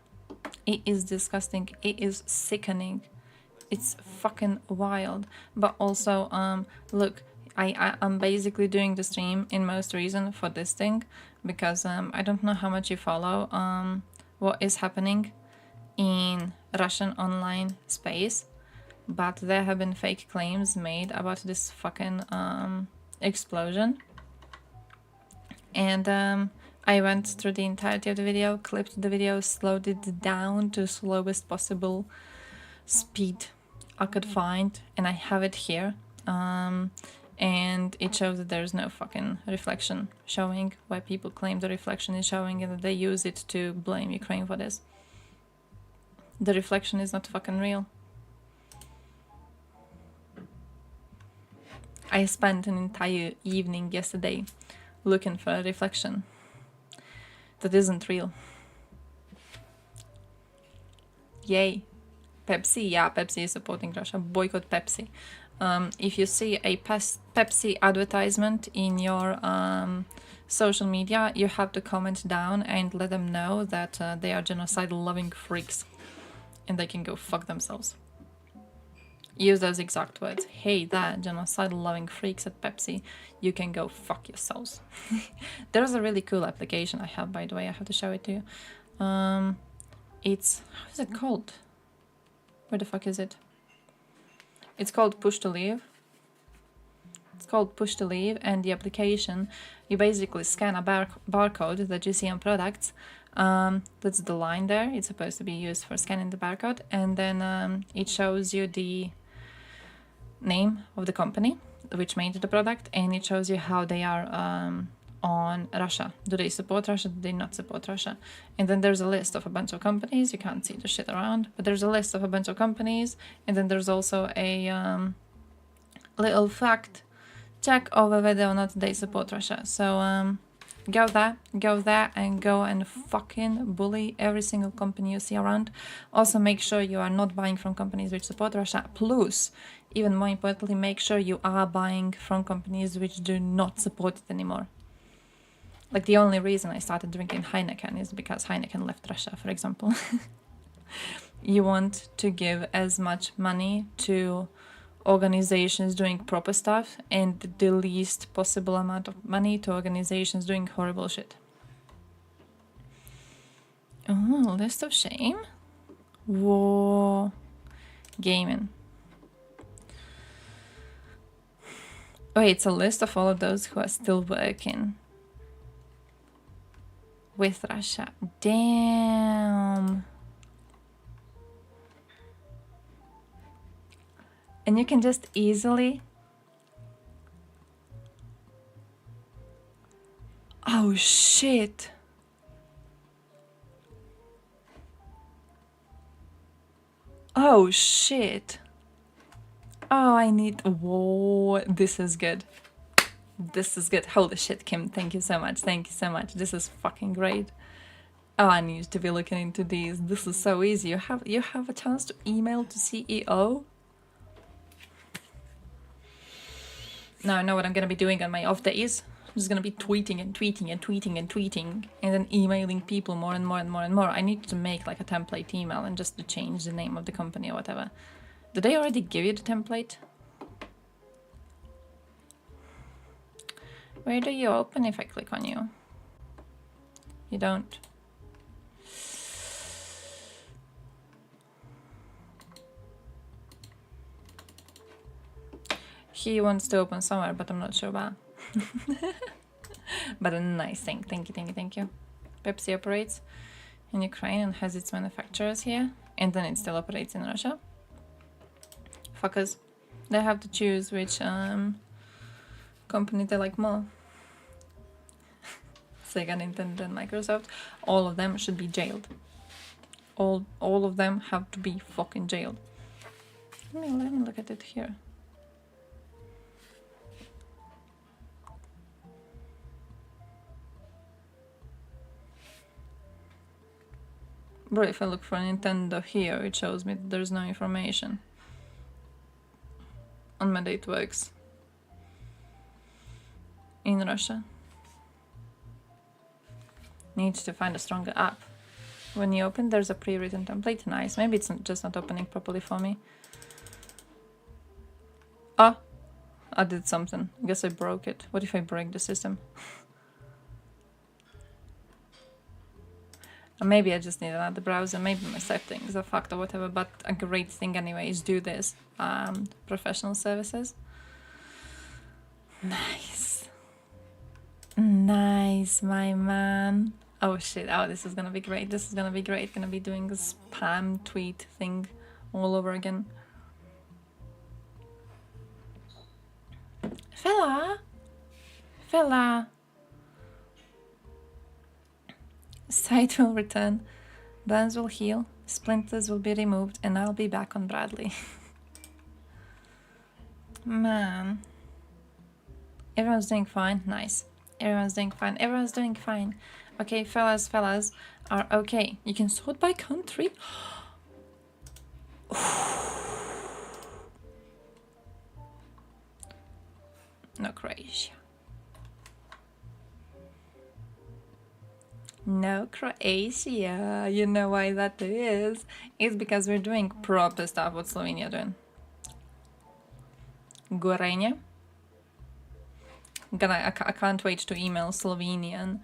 It is disgusting. It is sickening. It's fucking wild. But also, look, I'm basically doing the stream in most reason for this thing because I don't know how much you follow what is happening in Russian online space, but there have been fake claims made about this fucking explosion And I went through the entirety of the video, clipped the video, slowed it down to slowest possible speed I could find, and I have it here. And it shows that there's no fucking reflection showing, where people claim the reflection is showing and that they use it to blame Ukraine for this. The reflection is not fucking real. I spent an entire evening yesterday looking for a reflection that isn't real. Yay. Pepsi, yeah, Pepsi is supporting Russia. Boycott Pepsi. If you see a Pepsi advertisement in your social media, you have to comment down and let them know that they are genocidal loving freaks and they can go fuck themselves. Use those exact words. Hey there, genocidal loving freaks at Pepsi, you can go fuck yourselves. There's a really cool application I have, by the way, I have to show it to you. It's, how is it called? Where the fuck is it? It's called Push to Leave. It's called Push to Leave, and the application, you basically scan a barcode that you see on products. That's the line there. It's supposed to be used for scanning the barcode, and then it shows you the name of the company which made the product, and it shows you how they are on Russia. Do they support Russia? Do they not support Russia? And then there's a list of a bunch of companies. You can't see the shit around, but there's a list of a bunch of companies, and then there's also a little fact check over whether or not they support Russia. So go there and go and fucking bully every single company you see around. Also make sure you are not buying from companies which support Russia. Plus, even more importantly, make sure you are buying from companies which do not support it anymore. Like, the only reason I started drinking Heineken is because Heineken left Russia, for example. You want to give as much money to organizations doing proper stuff and the least possible amount of money to organizations doing horrible shit. Oh, list of shame? Whoa. Gaming. Wait, it's a list of all of those who are still working with Russia. Damn. And you can just easily... Oh shit. Oh shit. Oh, I need... Whoa, this is good. This is good. Holy shit, Kim, thank you so much. Thank you so much. This is fucking great. Oh, I need to be looking into these. This is so easy. You have a chance to email to CEO. Now I know what I'm gonna be doing on my off days. I'm just gonna be tweeting and tweeting and tweeting and tweeting and then emailing people more and more and more and more. I need to make like a template email and just to change the name of the company or whatever. Did they already give you the template? Where do you open if I click on you? You don't. He wants to open somewhere, but I'm not sure where. But a nice thing. Thank you, thank you, thank you. Pepsi operates in Ukraine and has its manufacturers here, and then it still operates in Russia. Fuckers. They have to choose which company they like more. Sega, Nintendo, and Microsoft. All of them should be jailed. All of them have to be fucking jailed. Let me look at it here. Bro, if I look for Nintendo here, it shows me that there's no information on whether it works in Russia. Needs to find a stronger app. When you open, there's a pre-written template. Nice. Maybe it's just not opening properly for me. Ah, I did something. I guess I broke it. What if I break the system? Maybe I just need another browser, maybe my settings are fucked or whatever, but a great thing anyway is do this. Professional services. Nice. Nice, my man. Oh shit, oh, this is gonna be great. This is gonna be great. Gonna be doing a spam tweet thing all over again. Fella. Sight will return, burns will heal, splinters will be removed, and I'll be back on Bradley. Man. Everyone's doing fine. Nice. Everyone's doing fine. Everyone's doing fine. Okay, fellas are okay. You can sort by country. No Croatia. No Croatia. You know why that is? It's because we're doing proper stuff. What's Slovenia doing? Gorenje. I can't wait to email Slovenian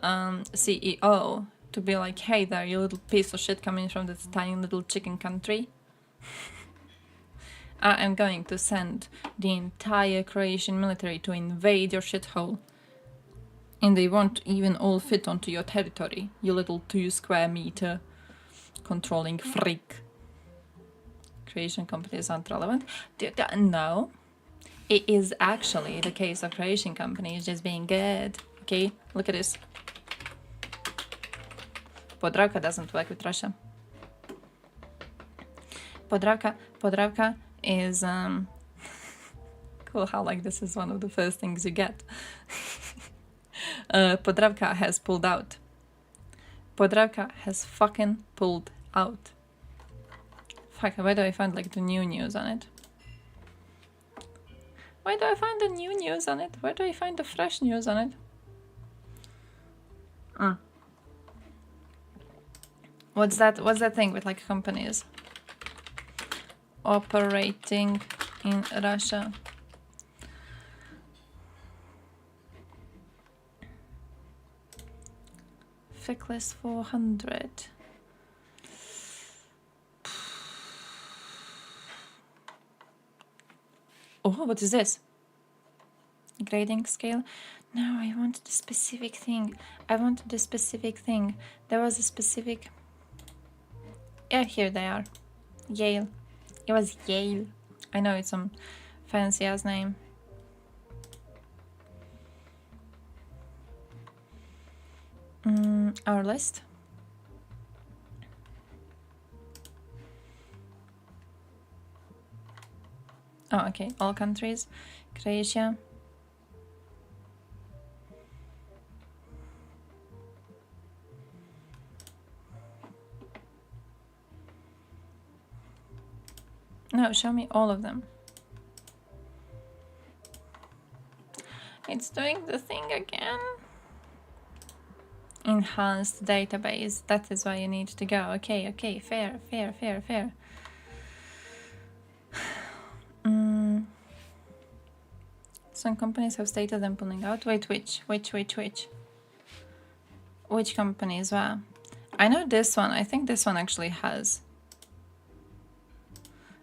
CEO to be like, hey there, you little piece of shit coming from this tiny little chicken country. I am going to send the entire Croatian military to invade your shithole. And they won't even all fit onto your territory, you little 2 square meter controlling freak. Croatian companies aren't relevant. No. It is actually the case of Croatian companies just being good. Okay, look at this. Podravka doesn't work with Russia. Podravka is cool how like this is one of the first things you get. Podravka has pulled out. Podravka has fucking pulled out. Fuck, where do I find like the new news on it? Where do I find the new news on it? Where do I find the fresh news on it? What's that thing with like companies operating in Russia? Fickless 400. Oh, what is this? Grading scale? No, I wanted a specific thing. There was a specific... Yeah, here they are. Yale. It was Yale. I know it's some fancy ass name. Our list. Oh, okay. All countries. Croatia. No, show me all of them. It's doing the thing again. Enhanced database. That is why you need to go. Okay, okay. Fair. Some companies have stated them pulling out. Wait, which? Which companies? Wow. I know this one. I think this one actually has.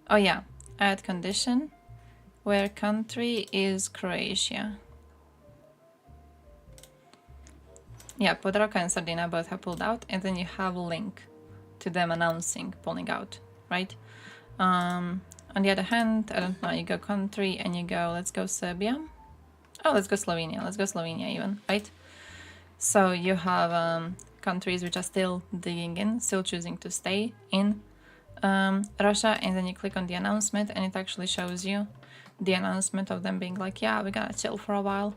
Oh yeah. Add condition where country is Croatia. Yeah, Podravka and Sardinia both have pulled out, and then you have a link to them announcing pulling out, right? On the other hand, I don't know, you go country and you go, let's go Serbia. Oh, let's go Slovenia even, right? So you have countries which are still digging in, still choosing to stay in Russia, and then you click on the announcement and it actually shows you the announcement of them being like, yeah, we're gonna chill for a while.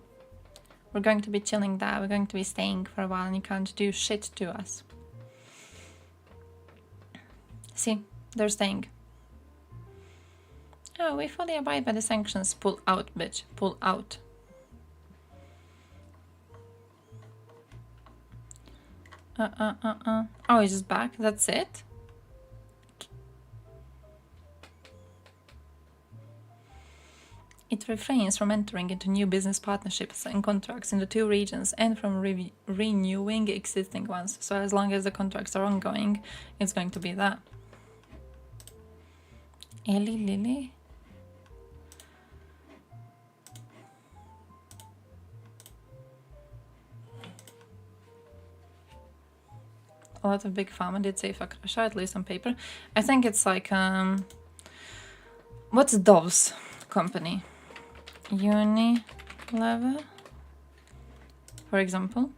We're going to be chilling there, we're going to be staying for a while and you can't do shit to us. See, they're staying. Oh, we fully abide by the sanctions. Pull out, bitch. Pull out. Oh, he's just back? That's it? It refrains from entering into new business partnerships and contracts in the two regions and from renewing existing ones. So as long as the contracts are ongoing, it's going to be that. Eli Lily? a lot of big pharma did say fuck Russia, at least on paper. I think it's like, what's Dove's company? Unilever, for example.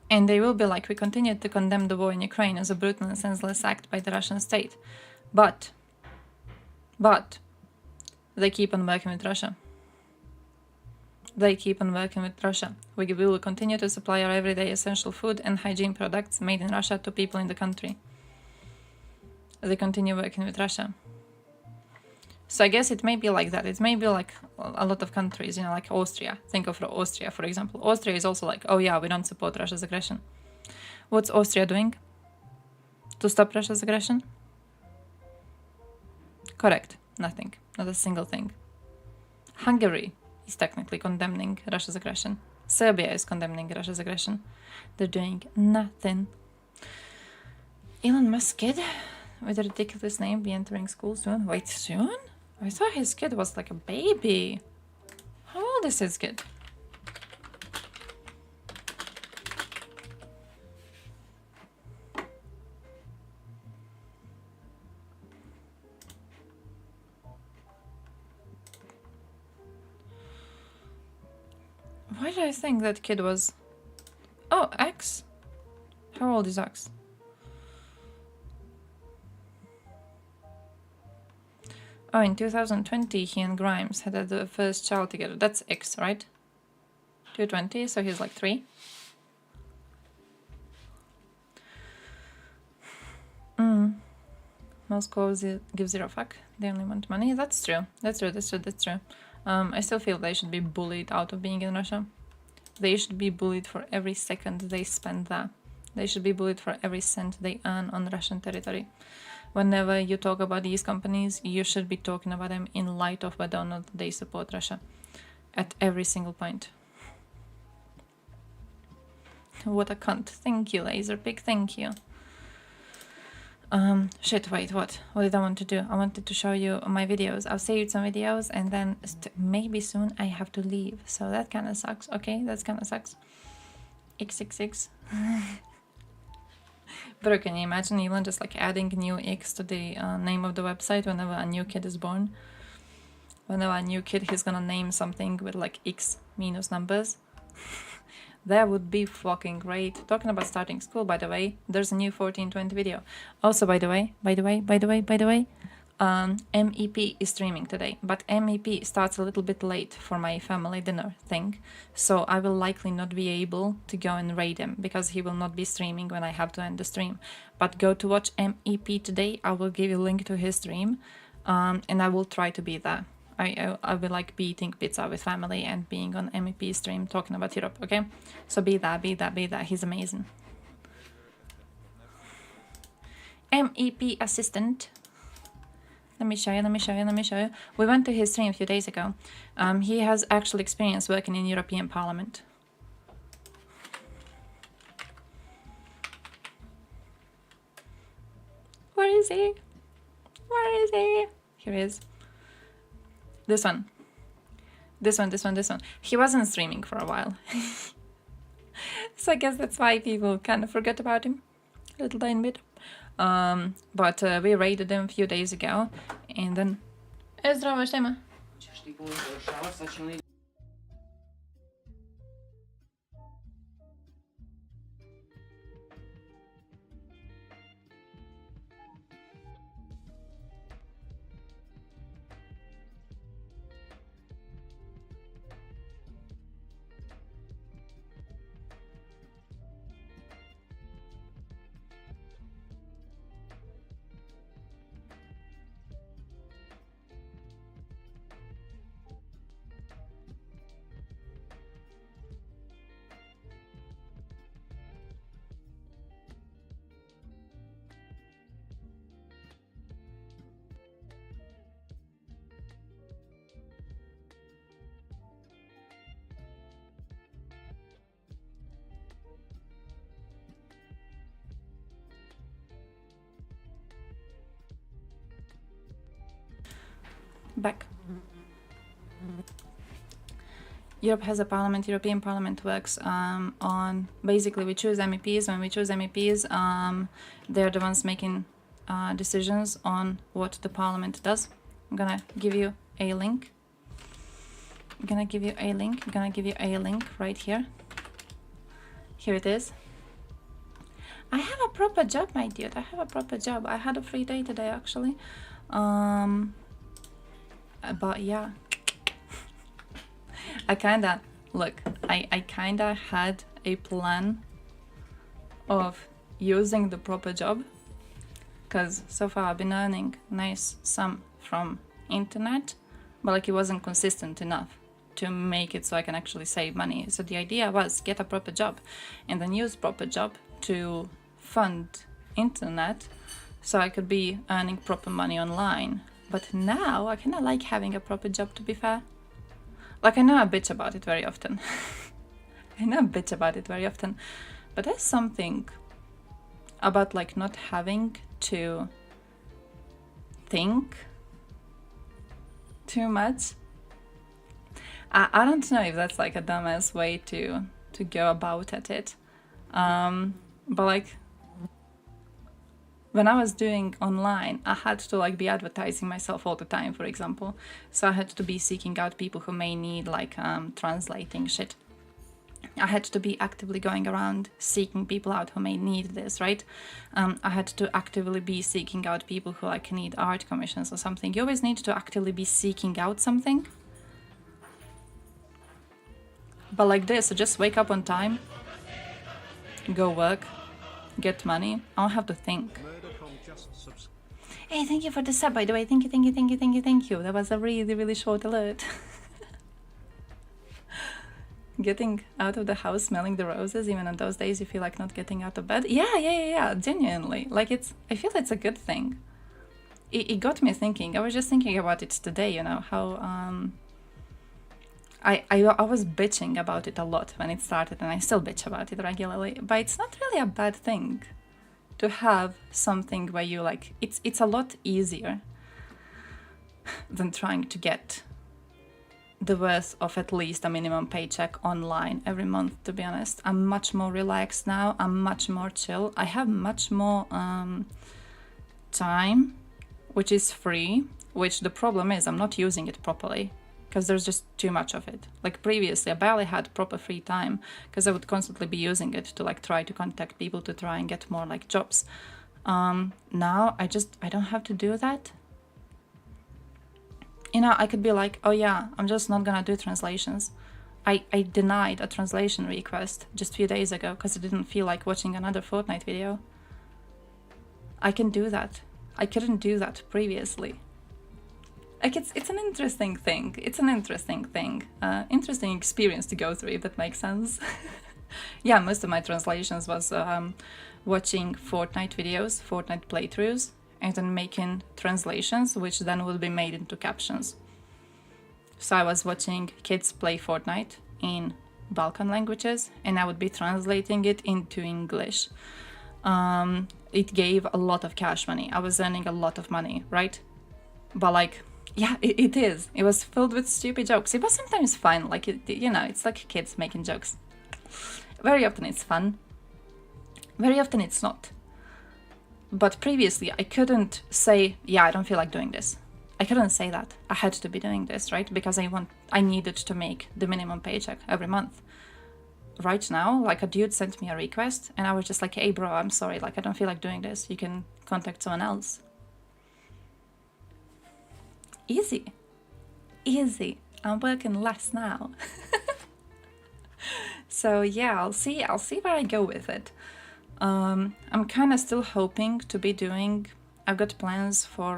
And they will be like, we continue to condemn the war in Ukraine as a brutal and senseless act by the Russian state. But they keep on working with Russia. They keep on working with Russia. We will continue to supply our everyday essential food and hygiene products made in Russia to people in the country. They continue working with Russia. So I guess it may be like that. It may be like a lot of countries, you know, like Austria. Think of Austria, for example. Austria is also like, oh yeah, we don't support Russia's aggression. What's Austria doing to stop Russia's aggression? Correct. Nothing. Not a single thing. Hungary is technically condemning Russia's aggression. Serbia is condemning Russia's aggression. They're doing nothing. Elon Musk's kid with a ridiculous name be entering school soon. Wait, soon? I thought his kid was like a baby. How old is his kid? Why did I think that kid was... Oh, X? How old is X? Oh, in 2020, he and Grimes had the first child together. That's X, right? 220, so he's like 3. Moscow gives zero fuck. They only want money. That's true. That's true. That's true. That's true. I still feel they should be bullied out of being in Russia. They should be bullied for every second they spend there. They should be bullied for every cent they earn on Russian territory. Whenever you talk about these companies, you should be talking about them in light of whether or not they support Russia. At every single point. What a cunt. Thank you, Laserpig. Thank you. Shit, wait, what? What did I want to do? I wanted to show you my videos. I'll save some videos and then maybe soon I have to leave. So that kind of sucks. Okay, that kind of sucks. X66. But can you imagine Elon just like adding new X to the name of the website whenever a new kid is born? Whenever a new kid, he's gonna name something with like X minus numbers. That would be fucking great. Talking about starting school, by the way, there's a new 1420 video. Also, by the way, MEP is streaming today, but MEP starts a little bit late for my family dinner thing, so I will likely not be able to go and raid him because he will not be streaming when I have to end the stream. But go to watch MEP today. I will give you a link to his stream, and I will try to be there. I will like be eating pizza with family and being on MEP stream talking about Europe, okay? So be there. He's amazing. MEP assistant. Let me show you. We went to his stream a few days ago. He has actual experience working in European Parliament. Where is he? Here he is. This one. He wasn't streaming for a while. So I guess that's why people kind of forget about him. A little tiny bit. But we raided him a few days ago. And then... Zdravo, šta ima? Back. Europe has a parliament. European Parliament works on basically we choose MEPs. When we choose MEPs, they're the ones making decisions on what the parliament does. I'm gonna give you a link. I'm gonna give you a link right here. Here it is. I have a proper job, my dude. I have a proper job. I had a free day today, actually. But yeah. I kinda had a plan of using the proper job, because so far I've been earning nice sum from internet, but like it wasn't consistent enough to make it so I can actually save money. So the idea was get a proper job and then use proper job to fund internet so I could be earning proper money online. But now I kind of like having a proper job, to be fair. Like, I know I bitch about it very often. But there's something about like not having to think too much. I don't know if that's like a dumbass way to go about at it. But like when I was doing online, I had to like be advertising myself all the time, for example. So I had to be seeking out people who may need like translating shit. I had to be actively going around seeking people out who may need this, right? I had to actively be seeking out people who like need art commissions or something. You always need to actively be seeking out something. But like this, so just wake up on time, go work, get money. I don't have to think. Hey, thank you for the sub, by the way. Thank you. That was a really, really short alert. Getting out of the house, smelling the roses, even on those days you feel like not getting out of bed. Yeah, genuinely. Like I feel it's a good thing. It got me thinking. I was just thinking about it today, you know, how I was bitching about it a lot when it started, and I still bitch about it regularly, but it's not really a bad thing to have something where you like, it's a lot easier than trying to get the worth of at least a minimum paycheck online every month, to be honest. I'm much more relaxed now, I'm much more chill, I have much more time, which is free, which the problem is I'm not using it properly, because there's just too much of it. Like previously I barely had proper free time because I would constantly be using it to like try to contact people to try and get more like jobs. Now I don't have to do that. You know, I could be like, oh yeah, I'm just not gonna do translations. I denied a translation request just a few days ago because I didn't feel like watching another Fortnite video. I can do that. I couldn't do that previously. Like it's an interesting thing. Interesting experience to go through, if that makes sense. Yeah, most of my translations was watching Fortnite videos, Fortnite playthroughs, and then making translations, which then would be made into captions. So I was watching kids play Fortnite in Balkan languages, and I would be translating it into English. It gave a lot of cash money. I was earning a lot of money, right? But like, yeah, it is. It was filled with stupid jokes. It was sometimes fun, like, you know, it's like kids making jokes. Very often it's fun. Very often it's not. But previously I couldn't say, yeah, I don't feel like doing this. I couldn't say that. I had to be doing this, right? Because I needed to make the minimum paycheck every month. Right now, like a dude sent me a request and I was just like, hey bro, I'm sorry, like I don't feel like doing this. You can contact someone else. Easy. I'm working less now. So yeah, I'll see where I go with it. I'm kind of still hoping to be doing, I've got plans for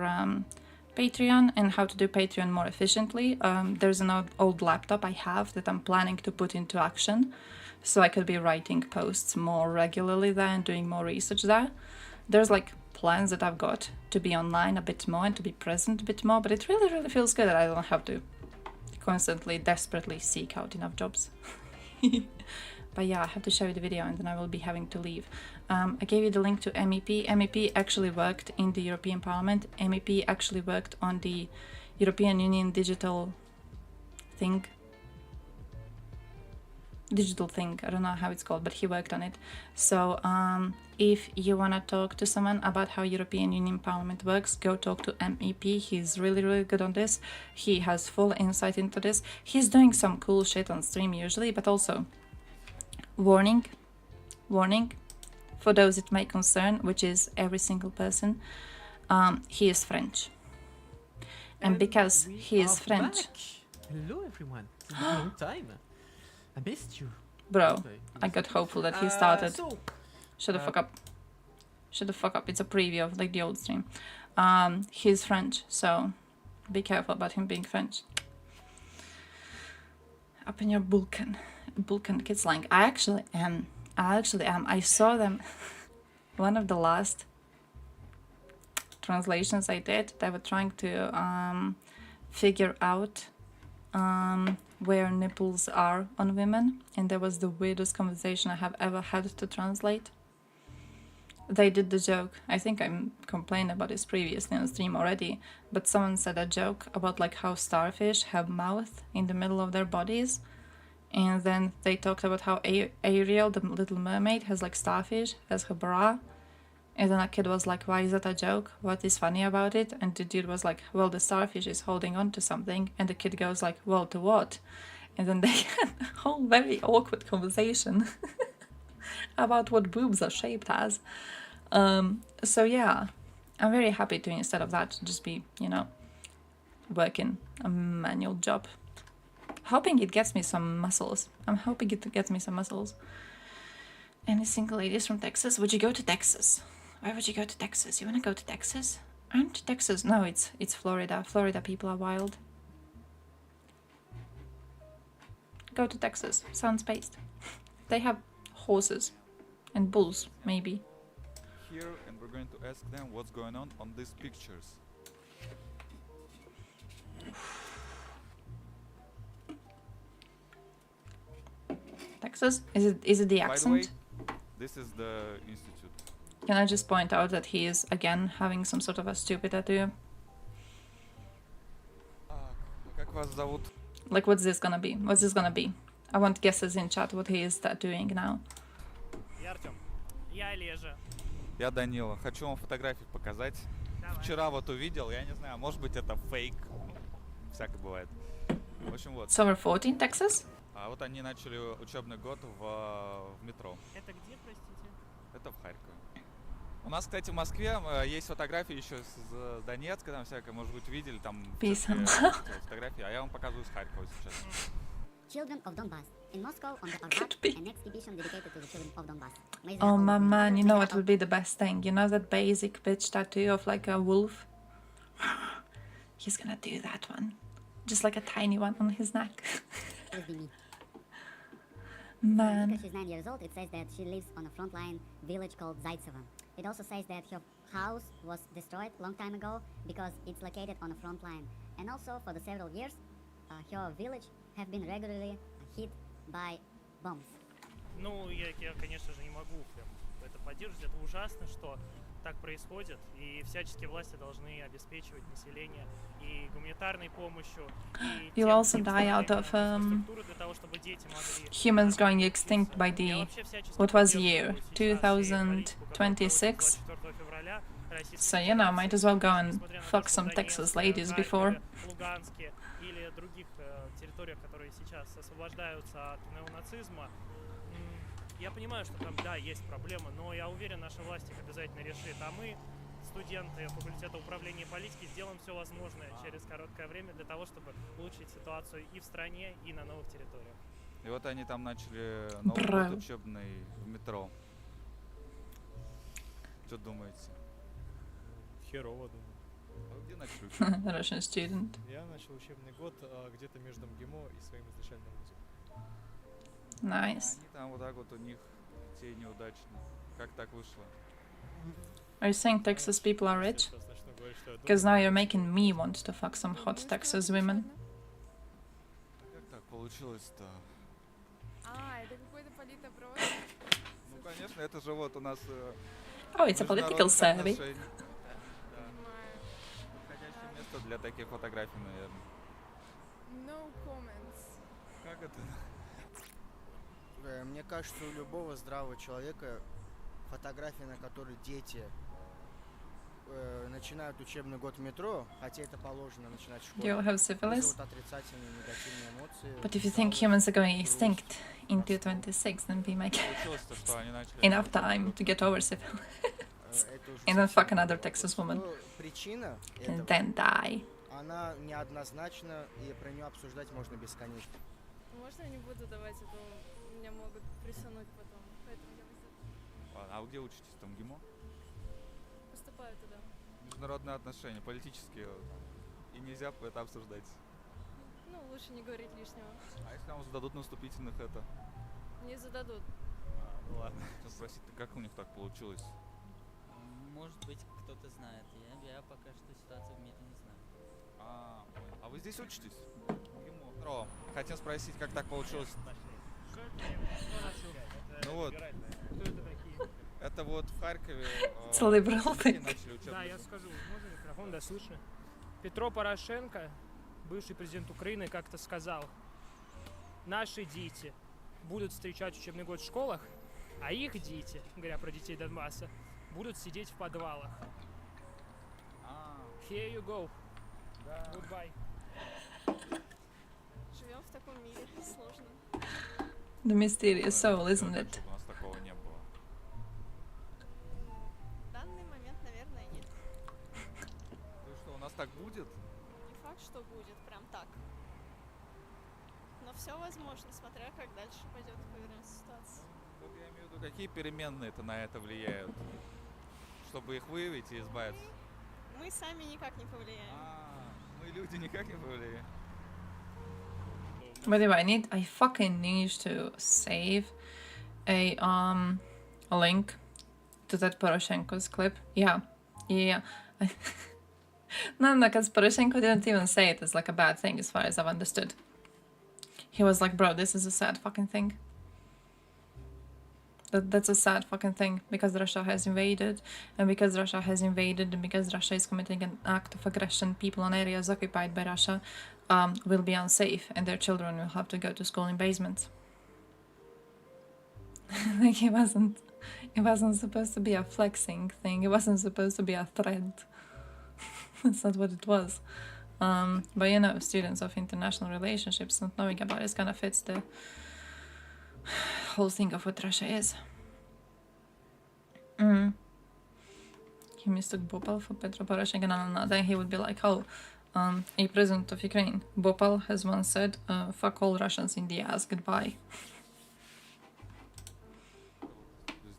Patreon and how to do Patreon more efficiently. There's an old laptop I have that I'm planning to put into action, so I could be writing posts more regularly there and doing more research there. There's like plans that I've got to be online a bit more and to be present a bit more, but it really feels good that I don't have to constantly, desperately seek out enough jobs. But yeah, I have to show you the video and then I will be having to leave. I gave you the link to MEP. MEP actually worked in the European Parliament. MEP actually worked on the European Union digital thing. digital thing. I don't know how it's called, but he worked on it. So if you want to talk to someone about how European Union Parliament works, go talk to MEP. He's really, really good on this. He has full insight into this. He's doing some cool shit on stream usually, but also, warning, for those it may concern, which is every single person, he is French. And because he is French... Hello everyone, it's been a long time. I missed you. Bro, I got hopeful that he started. So, Shut the fuck up. Shut the fuck up. It's a preview of like the old stream. He's French, so be careful about him being French. Up in your Balkan kid slang. I actually am. I saw them. One of the last translations I did, they were trying to figure out where nipples are on women, and that was the weirdest conversation I have ever had to translate. They did the joke. I think I complained about this previously on stream already, but someone said a joke about like how starfish have mouth in the middle of their bodies, and then they talked about how Ariel, the Little Mermaid, has like starfish as her bra. And then a kid was like, why is that a joke? What is funny about it? And the dude was like, well, the starfish is holding on to something. And the kid goes like, well, to what? And then they had a whole very awkward conversation about what boobs are shaped as. So yeah, I'm very happy to, instead of that, just be, you know, working a manual job. Hoping it gets me some muscles. I'm hoping it gets me some muscles. Any single ladies from Texas? Would you go to Texas? Why would you go to Texas? You wanna go to Texas? Aren't Texas? No, it's Florida. Florida people are wild. Go to Texas. Sounds based. They have horses and bulls, maybe. Here, and we're going to ask them what's going on these pictures. Texas? Is it the accent? By the way, this is the institute. Can I just point out that he is again having some sort of a stupid tattoo? Как вас зовут? Like, what's this gonna be? What's this gonna be? I want guesses in chat what he is tattooing now. я Артём. Я Олежа. Я Данила. Хочу вам фотографии показать. Вчера вот увидел, я не знаю, может быть это фейк. Всякое бывает. В общем, вот. Summer 14, Texas? А вот они начали учебный год в метро. Это где, простите? Это в Харькове. У нас, кстати, в Москве есть фотографии еще с Донецка, там всякое, может быть, видели, там фотографии, а я вам показываю с Харькова сейчас. Children of Donbass. In Moscow, on the Arbat, an exhibition dedicated to the children of Donbass. Oh my man, you know what would be the best thing? You know that basic bitch tattoo of like a wolf? He's gonna do that one. Just like a tiny one on his neck. Man. Because she's 9 years old, it says that she lives on a frontline village called Zaitsevo. It also says that her house was destroyed a long time ago because it's located on a front line. And also, for the several years, her village have been regularly hit by bombs. Ну, я, конечно же, не могу прям это поддерживать. Это ужасно, что так происходит. И всячески власти должны обеспечивать население и гуманитарной помощью. You also die out of humans going extinct by the, what was year? 2026? So, you know, might as well go and fuck some Texas ladies before. Или других территориях, которые сейчас освобождаются от неонацизма. Я понимаю, что там, да, есть проблемы, но я уверен, наши власти их обязательно решит. А мы, студенты факультета управления и политики, сделаем все возможное через короткое время для того, чтобы улучшить ситуацию и в стране, и на новых территориях. И вот они там начали новый год учебный в метро. Что думаете? Херово, думаю. А где начали учебный? Russian student. Я начал учебный год где-то между МГИМО и своим изначальным вузом. Nice. Они там вот так вот у них все неудачно. Как так вышло? Are you saying Texas people are rich? Because now you're making me want to fuck some hot Texas women. Как так получилось-то? Это какой-то политопрос. Ну, конечно, это же вот у нас... Oh, it's a political survey. Подходящее место для таких фотографий, наверное. No comments. Как это? Мне кажется, у любого здравого человека фотографии, на которой дети начинают учебный год в метро, хотя это положено начинать в школе, You have syphilis? вызовут отрицательные, негативные эмоции. But if you think humans are going extinct into 26, then we might Получилось то, что они начали... enough time to get over syphilis. Это уже And then fuck another Texas woman. Но причина And этого, then die. она неоднозначна, и про нее обсуждать можно бесконечно. Можно я не буду давать, а то меня могут присунуть потом. Поэтому я воздержусь. Ладно, а вы где учитесь? Там ГИМО? Поступаю туда. Международные отношения, политические. И нельзя это обсуждать. Ну, лучше не говорить лишнего. А если нам зададут на вступительных это? Не зададут. Ну ладно. Хотел спросить, как у них так получилось? Может быть, кто-то знает. Я пока что ситуацию в мире не знаю. А, понял. А вы здесь учитесь? ГИМО. Ром, хотел спросить, как так получилось? Ну вот. Это вот в Харькове It's a liberal thing. начали учебный Да, я скажу. Можно микрофон, да, слышно? Петро Порошенко, бывший президент Украины, как-то сказал: наши дети будут встречать учебный год в школах, а их дети, говоря про детей Донбасса, будут сидеть в подвалах. Here you go. Goodbye. Живем в таком мире сложном. The mysterious soul, isn't it? У нас такого не было. В данный момент, наверное, нет. То есть что, у нас так будет? Не факт, что будет прям так. Но все возможно, смотря как дальше пойдет повернется ситуация. Вот я имею в виду, какие переменные-то на это влияют, чтобы их выявить и избавиться? Мы сами никак не повлияем. Мы люди никак не повлияем. By the way, I fucking need to save a link to that Poroshenko's clip. Yeah. No, because Poroshenko didn't even say it as like a bad thing as far as I've understood. He was like, bro, this is a sad fucking thing. That's a sad fucking thing, because Russia has invaded, and because Russia has invaded, and because Russia is committing an act of aggression, people on areas occupied by Russia will be unsafe, and their children will have to go to school in basements. Like it wasn't supposed to be a flexing thing. It wasn't supposed to be a threat. That's not what it was. But you know, students of international relationships not knowing about it kind of fits the whole thing of what Russia is. He mistook Bhopal for Petro Poroshenko. No. Then he would be like, oh, a president of Ukraine. Bhopal has once said, fuck all Russians in the ass, goodbye.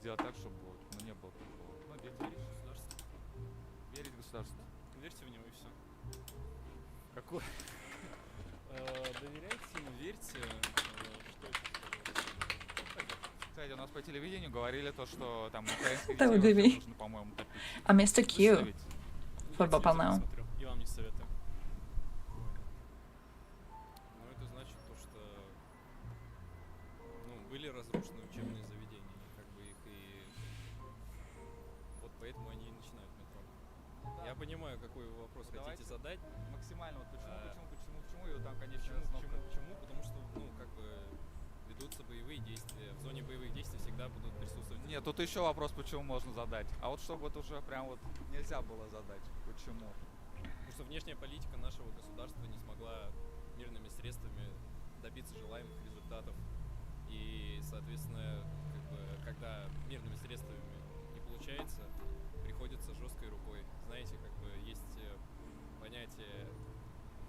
Сделать так, чтобы не было такого. Ну, верить в государство. Верьте в него и все. Какой? Доверяйте ему, верьте. Кстати, у нас по телевидению говорили то, что там украинских That would be детей me. нужно, по-моему, топить. I missed Q Выставить. for Bhopal now. И вам не советую. Но это значит то, что были разрушены учебные заведения, как бы их и вот поэтому они и начинают метро. Да. Я понимаю, какой вы вопрос хотите задать. Максимально вот почему, и вот там, конечно, Почему? Потому что, как бы ведутся боевые действия. В зоне боевых действий всегда будут присутствовать. Нет, тут еще вопрос, почему можно задать. А вот чтобы это уже прям вот нельзя было задать. Почему? Потому что внешняя политика нашего государства не смогла мирными средствами добиться желаемых результатов. И, соответственно, как бы, когда мирными средствами не получается, приходится жесткой рукой. Знаете, как бы есть понятие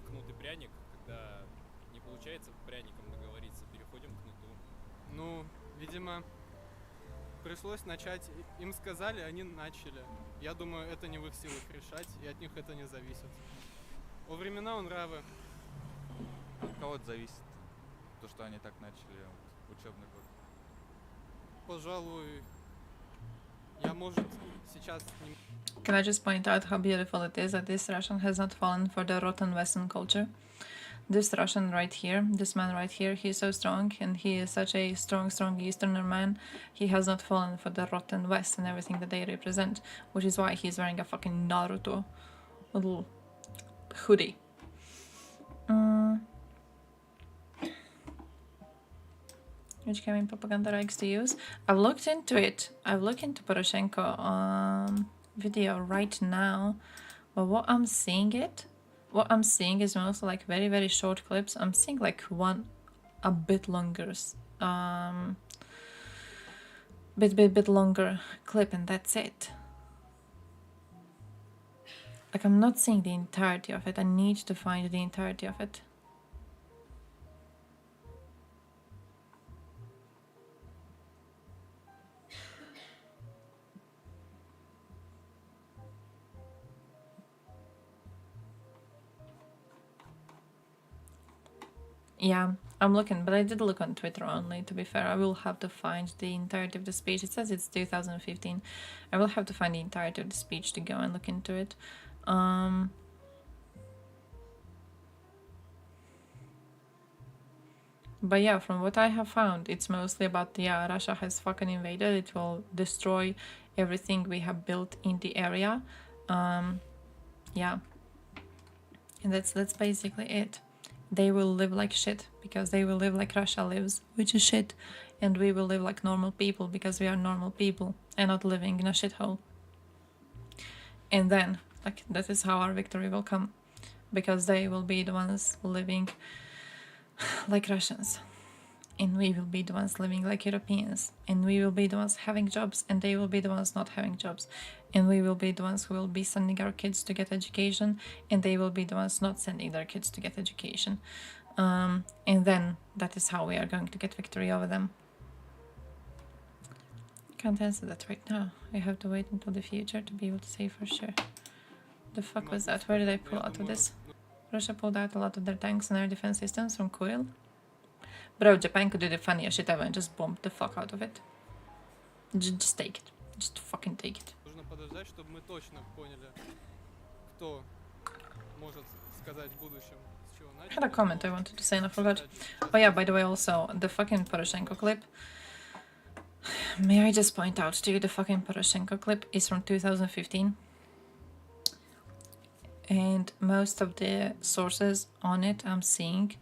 кнут и пряник, когда не получается пряником договориться, переходим к кнуту. Видимо, пришлось начать. Им сказали, они начали. Я думаю, это не в их силах решать, и от них это не зависит. Во времена нравы. От кого это зависит? То, что они так начали учебный год. Пожалуй, я, может, сейчас не... Can I just point out how beautiful it is that this Russian has not fallen for the rotten Western culture? This Russian right here, this man right here, he is so strong, and he is such a strong Easterner man. He has not fallen for the rotten West and everything that they represent, which is why he's wearing a fucking Naruto little hoodie. Which Kremlin propaganda likes to use? I've looked into it. I've looked into Poroshenko video right now, but what I'm seeing is mostly like very, very short clips. I'm seeing like one a bit longer bit longer clip, and that's it. Like, I'm not seeing the entirety of it. I need to find the entirety of it. Yeah, I'm looking, but I did look on Twitter only, to be fair. I will have to find the entirety of the speech. It says it's 2015. I will have to find the entirety of the speech to go and look into it. But yeah, from what I have found, it's mostly about, yeah, Russia has fucking invaded. It will destroy everything we have built in the area. Yeah. And that's basically it. They will live like shit, because they will live like Russia lives, which is shit. And we will live like normal people, because we are normal people and not living in a shithole. And then, like, that is how our victory will come, because they will be the ones living like Russians, and we will be the ones living like Europeans, and we will be the ones having jobs, and they will be the ones not having jobs, and we will be the ones who will be sending our kids to get education, and they will be the ones not sending their kids to get education. And then that is how we are going to get victory over them. Can't answer that right now. I have to wait until the future to be able to say for sure. The fuck was that? Where did I pull out of this? Russia pulled out a lot of their tanks and air defense systems from Kuril. Bro, Japan could do the funniest shit ever and just bomb the fuck out of it. Just take it. Just fucking take it. Нужно подождать, чтобы мы точно поняли, кто может сказать в будущем, с чего I had a comment I wanted to say and I forgot. Oh yeah, by the way, also, the fucking Poroshenko clip. May I just point out to you, the fucking Poroshenko clip is from 2015. And most of the sources on it I'm seeing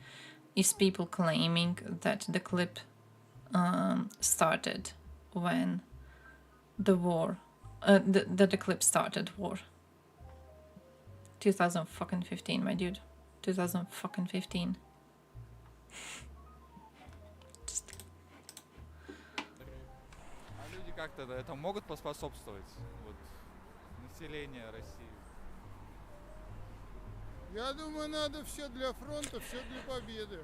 is people claiming that the clip started when the war, that the clip started war. 2015, my dude. 2015. А люди как-то этому могут поспособствовать? Вот население России. Я думаю, надо все для фронта, все для победы.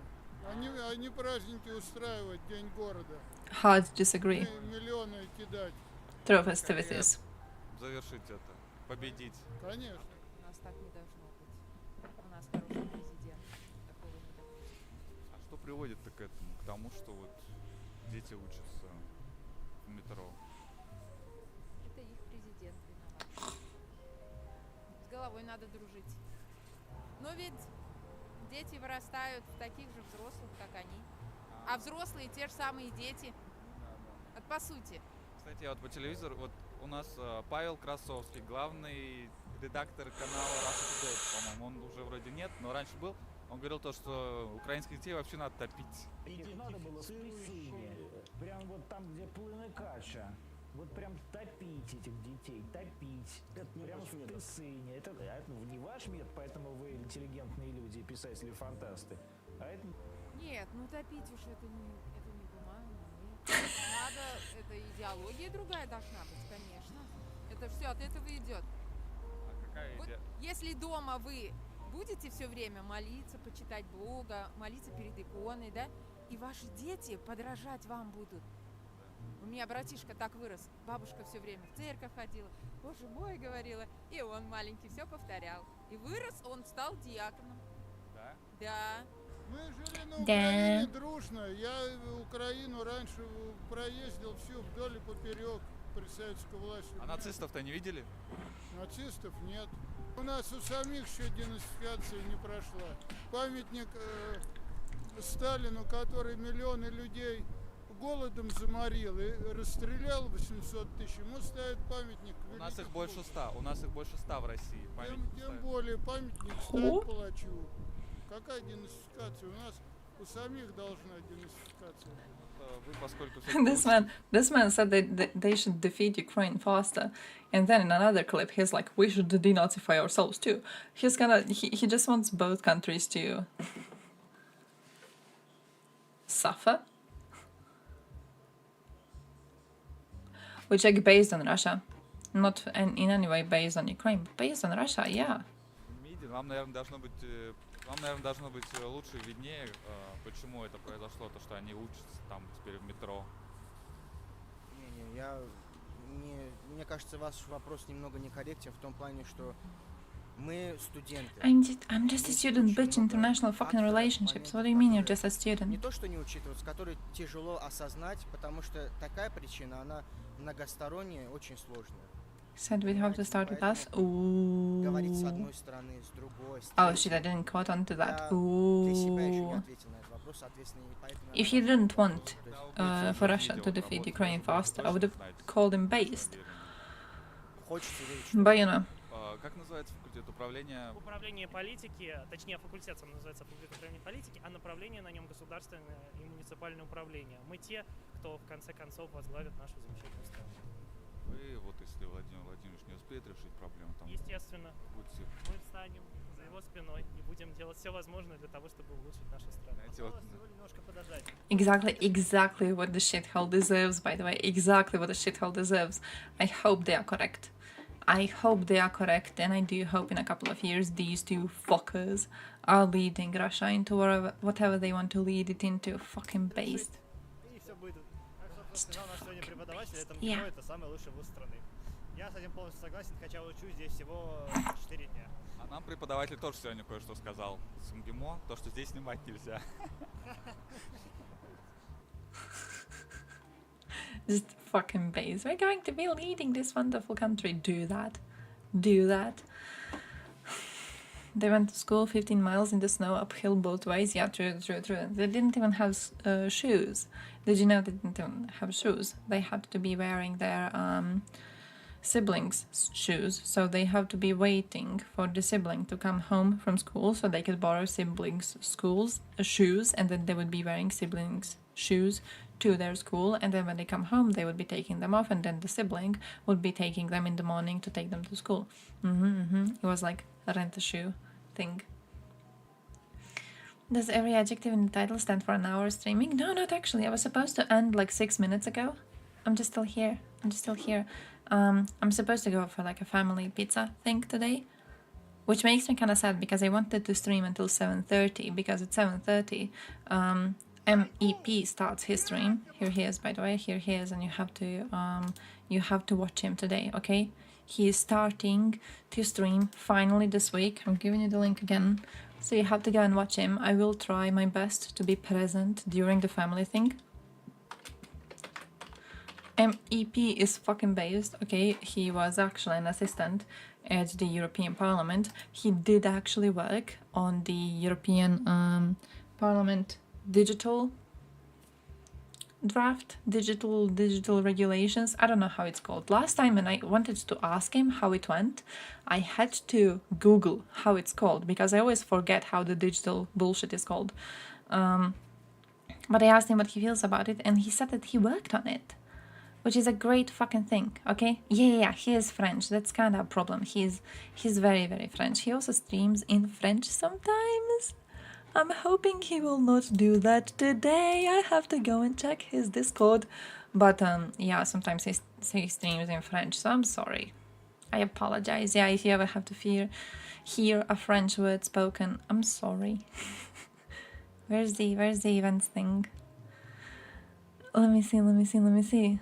Они праздники устраивать, День города. Hard to disagree. Миллионы кидать. Through festivities. Завершить это, победить. Конечно. У нас так не должно быть. У нас хороший президент. Такого не допустим. А что приводит-то к этому? К тому, что вот дети учатся в метро. Это их президент виноват. С головой надо дружить. Но ведь дети вырастают в таких же взрослых, как они. А взрослые те же самые дети. Вот по сути. Кстати, я вот по телевизору, вот у нас Павел Красовский, главный редактор канала Russia Today, по-моему, он уже вроде нет, но раньше был. Он говорил то, что украинских детей вообще надо топить. Идти надо было в Песыне, прям вот там, где Плына Кача. Вот прям топить этих детей, топить. Это прямо в Песыне. Это не ваш метод, поэтому вы интеллигентные люди, писатели-фантасты. А это... Нет, ну топить уж это не гуманно. Надо, это идеология другая должна быть, конечно. Это все от этого идет. А какая вот идея? если дома вы будете все время молиться, почитать Бога, молиться перед иконой, да, и ваши дети подражать вам будут. У меня братишка так вырос, бабушка все время в церковь ходила, Боже мой, говорила, и он маленький все повторял. И вырос, он стал диаконом. Да? Да. Мы жили на Украине дружно. Я Украину раньше проездил всю вдоль и поперек при советской власти. А нацистов-то не видели? Нацистов нет. У нас у самих еще денацификация не прошла. Памятник Сталину, который миллионы людей голодом заморил и расстрелял 800 тысяч, ему ставят памятник. У нас их больше 100, у нас их больше 100 в России. Тем более памятник ставят палачу. Какая денацификация? У нас У самих должна денацификация быть. Вы, поскольку всё-таки This man said that they should defeat Ukraine faster, and then in another clip he's like, we should denazify ourselves too. He just wants both countries to suffer, which like based on Russia, not in any way based on Ukraine, but based on Russia, yeah. МИДе, вам, наверное, должно быть лучше и виднее, почему это произошло, то, что они учатся там теперь в метро. Мне кажется, ваш вопрос немного некорректен в том плане, что мы студенты. I'm just a student, bitch, international fucking relationships. What do you mean you're just a student? Не то, что не учитываться, которые тяжело осознать, потому что такая причина, она многосторонняя, очень сложная. Said we'd have to start with us. Говорить с Ooh. одной стороны, с другой. Oh shit, I didn't caught on to that. Для себя еще не Ooh. ответил на этот вопрос, соответственно, и поэтому... If he didn't want for Russia to defeat Ukraine faster, I would have called him based. But you know. Как называется факультет управления? Управление политики, точнее факультет сам называется факультет управления политики, а направление на нем государственное и муниципальное управление. Мы те, кто в конце концов возглавит нашу замечательную страну. Вы, вот если Владимир Владимирович не успеет решить проблему, там... Естественно, мы встанем за его спиной и будем делать все возможное для того, чтобы улучшить нашу страну. Осталось всего немножко подождать. Exactly what the shithole deserves, by the way. Exactly what the shithole deserves. I hope they are correct. I hope they are correct, and I do hope in a couple of years these two fuckers are leading Russia into whatever they want to lead it into. Fucking based. И все будет. Как сказал наш сегодня преподаватель, это МГИМО, это самый лучший вуз страны. Я с этим полностью согласен, хотя учусь здесь всего 4 дня. А нам преподаватель тоже сегодня кое-что сказал с МГИМО, то, что здесь снимать нельзя. Just fucking base. We're going to be leading this wonderful country. Do that. Do that. They went to school 15 miles in the snow, uphill both ways. Yeah, true. They didn't even have shoes. Did you know they didn't even have shoes? They had to be wearing their siblings' shoes. So they have to be waiting for the sibling to come home from school so they could borrow siblings' shoes, and then they would be wearing siblings' shoes to their school, and then when they come home they would be taking them off, and then the sibling would be taking them in the morning to take them to school. It was like a rent a shoe thing. Does every adjective in the title stand for an hour streaming? No, not actually. I was supposed to end like 6 minutes ago. I'm just still here. I'm supposed to go for like a family pizza thing today, which makes me kind of sad because I wanted to stream until 7:30, because at 7:30 MEP starts his stream. Here he is, by the way. Here he is, and you have to watch him today, okay? He is starting to stream finally this week. I'm giving you the link again, so you have to go and watch him. I will try my best to be present during the family thing. MEP is fucking based, okay? He was actually an assistant at the European Parliament. He did actually work on the European Parliament digital draft, digital regulations. I don't know how it's called. Last time when I wanted to ask him how it went, I had to Google how it's called, because I always forget how the digital bullshit is called. But I asked him what he feels about it, and he said that he worked on it, which is a great fucking thing, okay? Yeah, he is French. That's kind of a problem. He's very, very French. He also streams in French sometimes. I'm hoping he will not do that today. I have to go and check his Discord. But yeah, sometimes he streams in French, so I'm sorry. I apologize. Yeah, if you ever have to hear a French word spoken, I'm sorry. Where's the events thing? Let me see.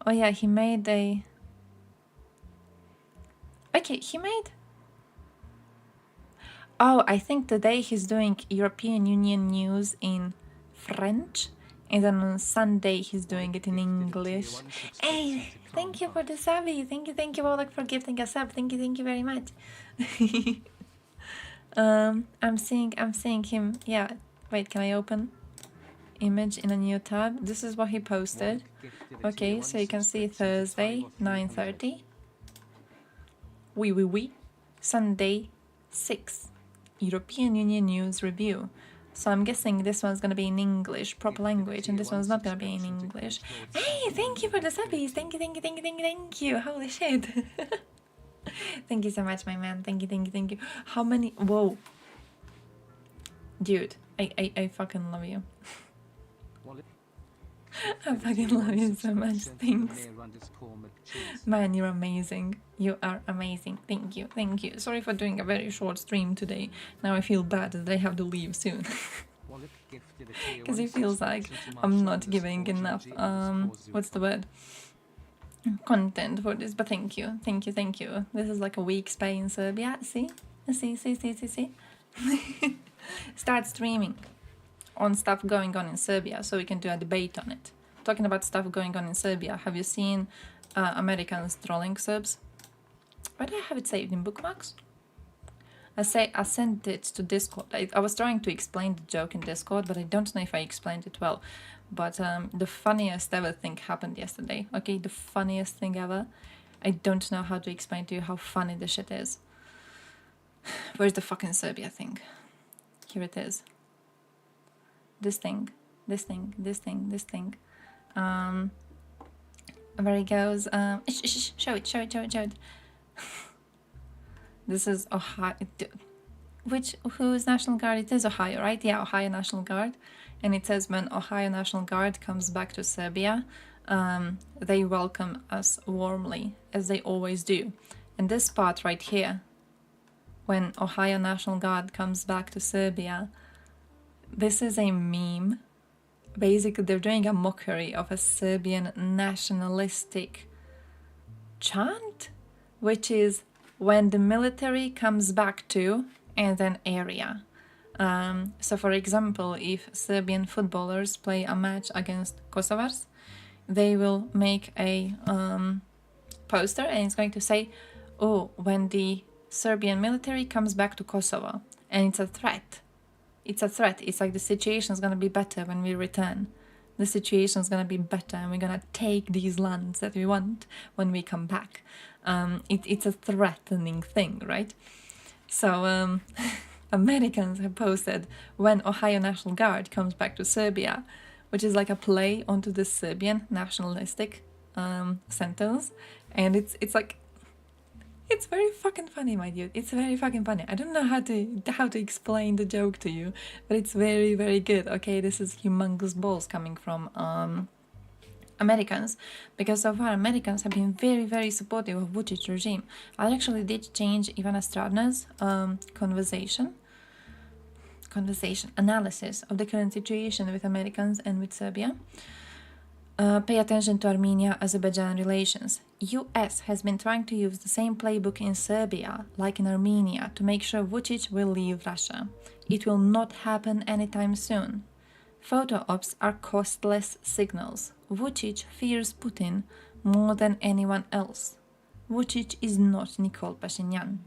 Oh yeah, he made a... Okay, he made... Oh, I think today he's doing European Union news in French, and then on Sunday he's doing it in English. Hey, thank you for the sub. Thank you, Oleg, for gifting a sub. Thank you very much. I'm seeing him. Yeah, wait, can I open image in a new tab? This is what he posted. Okay, so you can see Thursday 9:30. Oui. Sunday 6. European Union News Review. So I'm guessing this one's gonna be in English, proper language, and this one's not gonna be in English. Hey, thank you for the subbies. Thank you, thank you, thank you, thank you, thank you. Holy shit. Thank you so much, my man. Thank you, thank you, thank you. How many? Whoa. Dude, I fucking love you. I fucking love you so much. Thanks. Man, you're amazing. You are amazing. Thank you. Thank you. Sorry for doing a very short stream today. Now I feel bad that I have to leave soon. Because it feels like I'm not giving enough, what's the word? Content for this, but thank you. Thank you, thank you. This is like a week stay in Serbia. See? See? Start streaming on stuff going on in Serbia so we can do a debate on it. Talking about stuff going on in Serbia, have you seen Americans trolling Serbs? Why do I have it saved in bookmarks? I sent it to Discord. I was trying to explain the joke in Discord, but I don't know if I explained it well. But the funniest ever thing happened yesterday. Okay, the funniest thing ever. I don't know how to explain to you how funny this shit is. Where's the fucking Serbia thing? Here it is. This thing. Where it goes. Show it. This is Ohio. Whose National Guard? It is Ohio, right? Yeah, Ohio National Guard. And it says when Ohio National Guard comes back to Serbia, they welcome us warmly, as they always do. And this part right here, when Ohio National Guard comes back to Serbia, this is a meme. Basically, they're doing a mockery of a Serbian nationalistic chant, which is when the military comes back to and an area. So for example, if Serbian footballers play a match against Kosovars, they will make a poster and it's going to say, oh, when the Serbian military comes back to Kosovo. And it's a threat. It's a threat. It's like the situation is going to be better when we return. The situation is going to be better and we're going to take these lands that we want when we come back. It's a threatening thing, right? So Americans have posted when Ohio National Guard comes back to Serbia, which is like a play onto the Serbian nationalistic sentence. And it's like, it's very fucking funny, my dude. It's very fucking funny. I don't know how to explain the joke to you, but it's very, very good. Okay, this is humongous balls coming from Americans, because so far Americans have been very, very supportive of Vučić regime. I actually did change Ivana Stradna's analysis of the current situation with Americans and with Serbia. Pay attention to Armenia-Azerbaijan relations. US has been trying to use the same playbook in Serbia like in Armenia to make sure Vučić will leave Russia. It will not happen anytime soon. Photo ops are costless signals. Vučić fears Putin more than anyone else. Vučić is not Nikol Pashinyan.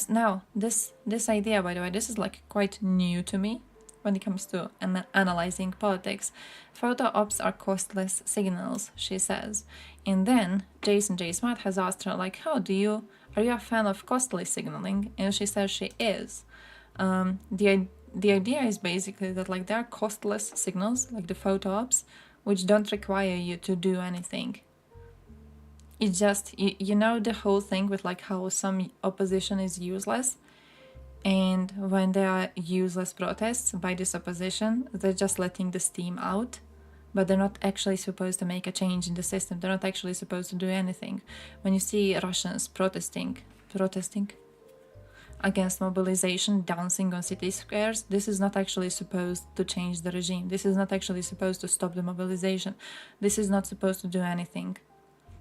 Now, this idea, by the way, this is like quite new to me when it comes to analyzing politics. Photo ops are costless signals, she says. And then Jason J. Smart has asked her, like, are you a fan of costly signaling? And she says she is. The idea is basically that like there are costless signals, like the photo ops, which don't require you to do anything. It's just, you know the whole thing with like how some opposition is useless, and when there are useless protests by this opposition, they're just letting the steam out, but they're not actually supposed to make a change in the system. They're not actually supposed to do anything. When you see Russians protesting against mobilization, dancing on city squares, this is not actually supposed to change the regime. This is not actually supposed to stop the mobilization. This is not supposed to do anything.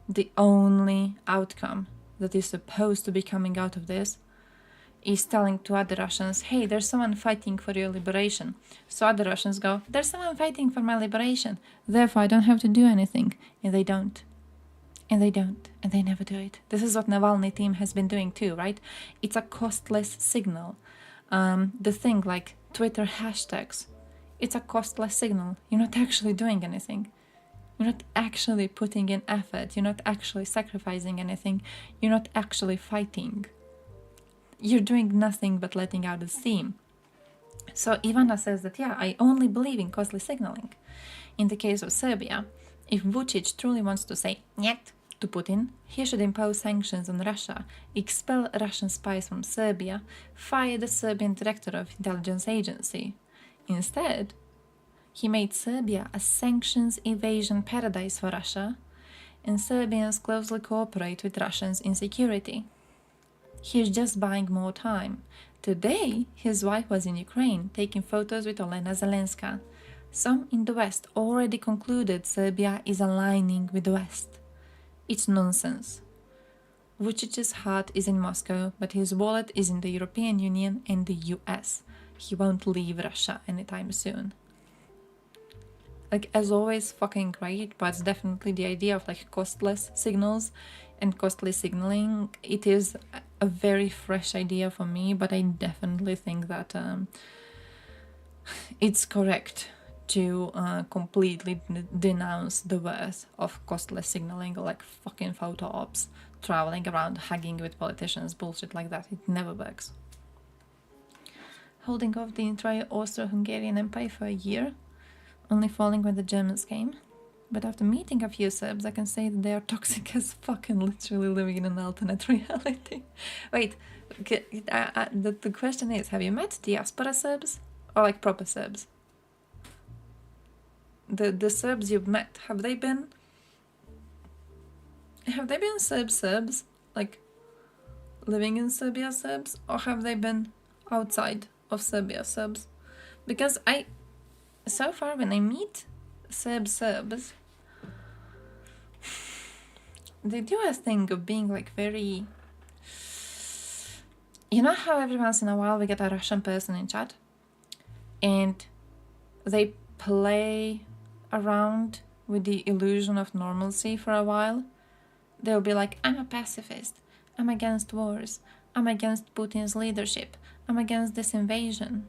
The only outcome that is supposed to be coming out of this is telling to other Russians, hey, there's someone fighting for your liberation. So other Russians go, there's someone fighting for my liberation, therefore I don't have to do anything. And they don't. And they don't. And they never do it. This is what Navalny team has been doing too, right? It's a costless signal. The thing like Twitter hashtags, it's a costless signal. You're not actually doing anything. You're not actually putting in effort. You're not actually sacrificing anything. You're not actually fighting. You're doing nothing but letting out the steam. So Ivana says that, yeah, I only believe in costly signaling. In the case of Serbia, if Vucic truly wants to say "niet" to Putin, he should impose sanctions on Russia, expel Russian spies from Serbia, fire the Serbian director of intelligence agency. Instead, he made Serbia a sanctions evasion paradise for Russia, and Serbians closely cooperate with Russians in security. He's just buying more time. Today, his wife was in Ukraine taking photos with Olena Zelenska. Some in the West already concluded Serbia is aligning with the West. It's nonsense. Vucic's heart is in Moscow, but his wallet is in the European Union and the US. He won't leave Russia anytime soon. Like, as always, fucking great, but definitely the idea of like costless signals and costly signaling, it is a very fresh idea for me, but I definitely think that it's correct to completely denounce the worth of costless signaling, or like fucking photo ops, traveling around hugging with politicians, bullshit like that. It never works. Holding off the entire Austro-Hungarian Empire for a year, only falling when the Germans came. But after meeting a few Serbs, I can say that they are toxic as fuck and literally living in an alternate reality. Wait, the question is, have you met diaspora Serbs? Or like proper Serbs? The Serbs you've met, have they been Serbs? Like, living in Serbia Serbs? Or have they been outside of Serbia Serbs? Because so far when I meet Serbs, they do a thing of being like very... You know how every once in a while we get a Russian person in chat? And they play around with the illusion of normalcy for a while? They'll be like, I'm a pacifist, I'm against wars, I'm against Putin's leadership, I'm against this invasion.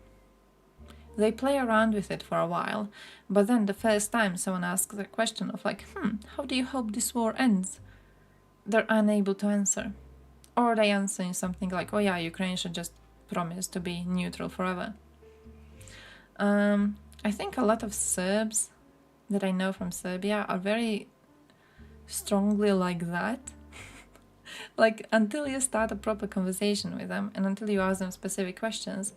They play around with it for a while, but then the first time someone asks a question of like, how do you hope this war ends? They're unable to answer. Or they answer in something like, oh yeah, Ukraine should just promise to be neutral forever. I think a lot of Serbs that I know from Serbia are very strongly like that. Like, until you start a proper conversation with them and until you ask them specific questions,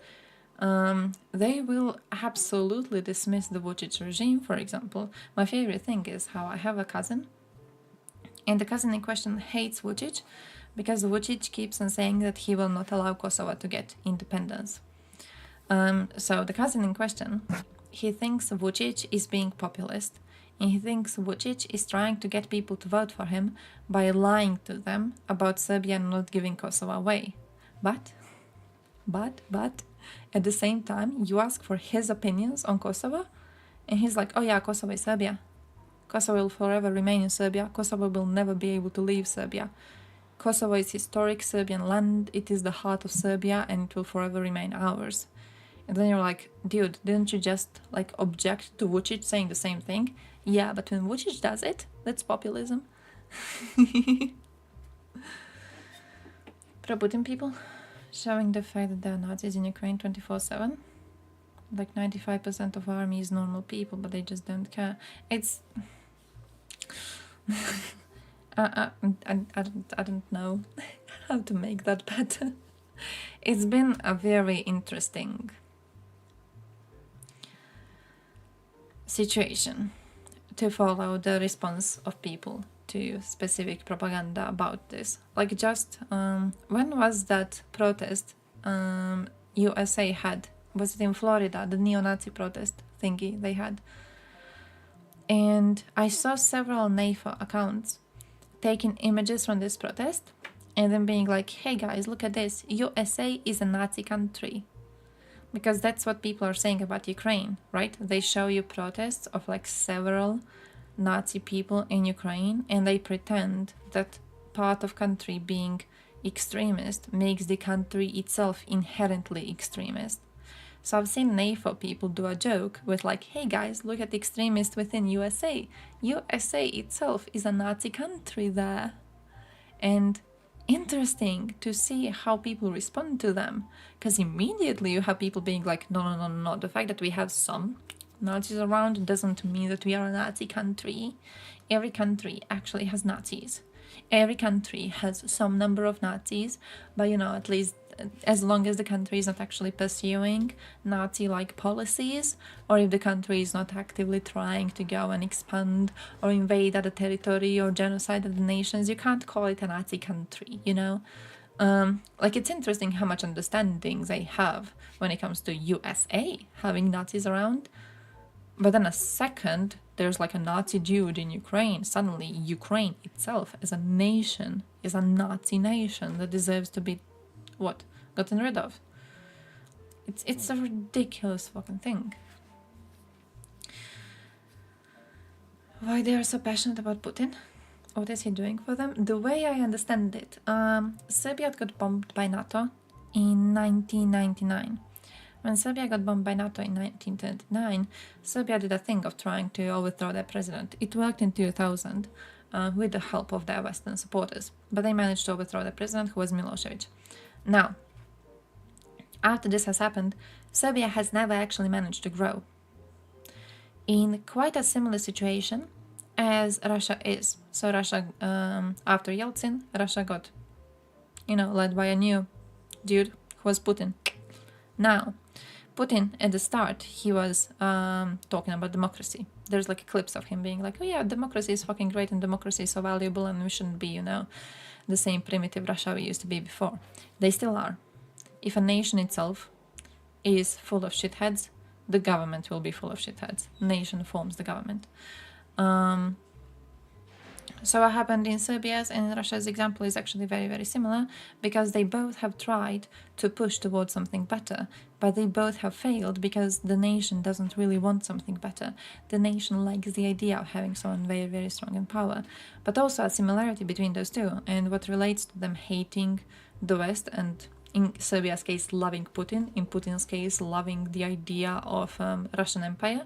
they will absolutely dismiss the Vucic regime, for example. My favorite thing is how I have a cousin, and the cousin in question hates Vucic because Vucic keeps on saying that he will not allow Kosovo to get independence. So the cousin in question, he thinks Vucic is being populist, and he thinks Vucic is trying to get people to vote for him by lying to them about Serbia not giving Kosovo away. But, at the same time, you ask for his opinions on Kosovo, and he's like, oh yeah, Kosovo is Serbia. Kosovo will forever remain in Serbia. Kosovo will never be able to leave Serbia. Kosovo is historic Serbian land. It is the heart of Serbia, and it will forever remain ours. And then you're like, dude, didn't you just like object to Vucic saying the same thing? Yeah, but when Vucic does it, that's populism. Pro-Putin people showing the fact that there are Nazis in Ukraine 24/7. Like 95% of army is normal people, but they just don't care. It's... I don't know how to make that better. It's been a very interesting situation to follow the response of people to specific propaganda about this. Like, just when was that protest USA had? Was it in Florida, the neo-Nazi protest thingy they had? And I saw several NAFO accounts taking images from this protest and then being like, hey guys, look at this, USA is a Nazi country. Because that's what people are saying about Ukraine, right? They show you protests of like several Nazi people in Ukraine, and they pretend that part of country being extremist makes the country itself inherently extremist. So I've seen NAFO people do a joke with like, hey guys, look at the extremists within USA. USA itself is a Nazi country there. And interesting to see how people respond to them, because immediately you have people being like, no, no, no, no, the fact that we have some Nazis around doesn't mean that we are a Nazi country. Every country actually has Nazis. Every country has some number of Nazis, but at least as long as the country is not actually pursuing Nazi-like policies, or if the country is not actively trying to go and expand or invade other territory or genocide other nations, you can't call it a Nazi country, it's interesting how much understanding they have when it comes to USA having Nazis around. But then a second, there's like a Nazi dude in Ukraine. Suddenly, Ukraine itself as a nation is a Nazi nation that deserves to be, gotten rid of. It's a ridiculous fucking thing. Why they are so passionate about Putin? What is he doing for them? The way I understand it, Serbia got bombed by NATO in 1999. When Serbia got bombed by NATO in 1929, Serbia did a thing of trying to overthrow their president. It worked in 2000 with the help of their Western supporters, but they managed to overthrow the president, who was Milosevic. Now, after this has happened, Serbia has never actually managed to grow. In quite a similar situation as Russia is. So Russia, after Yeltsin, Russia got, led by a new dude who was Putin. Now, Putin, at the start, he was talking about democracy. There's like clips of him being like, oh yeah, democracy is fucking great and democracy is so valuable and we shouldn't be, the same primitive Russia we used to be before. They still are. If a nation itself is full of shitheads, the government will be full of shitheads. Nation forms the government. So what happened in Serbia's and in Russia's example is actually very, very similar, because they both have tried to push towards something better, but they both have failed because the nation doesn't really want something better. The nation likes the idea of having someone very, very strong in power. But also a similarity between those two, and what relates to them hating the West, and in Serbia's case loving Putin, in Putin's case loving the idea of Russian Empire,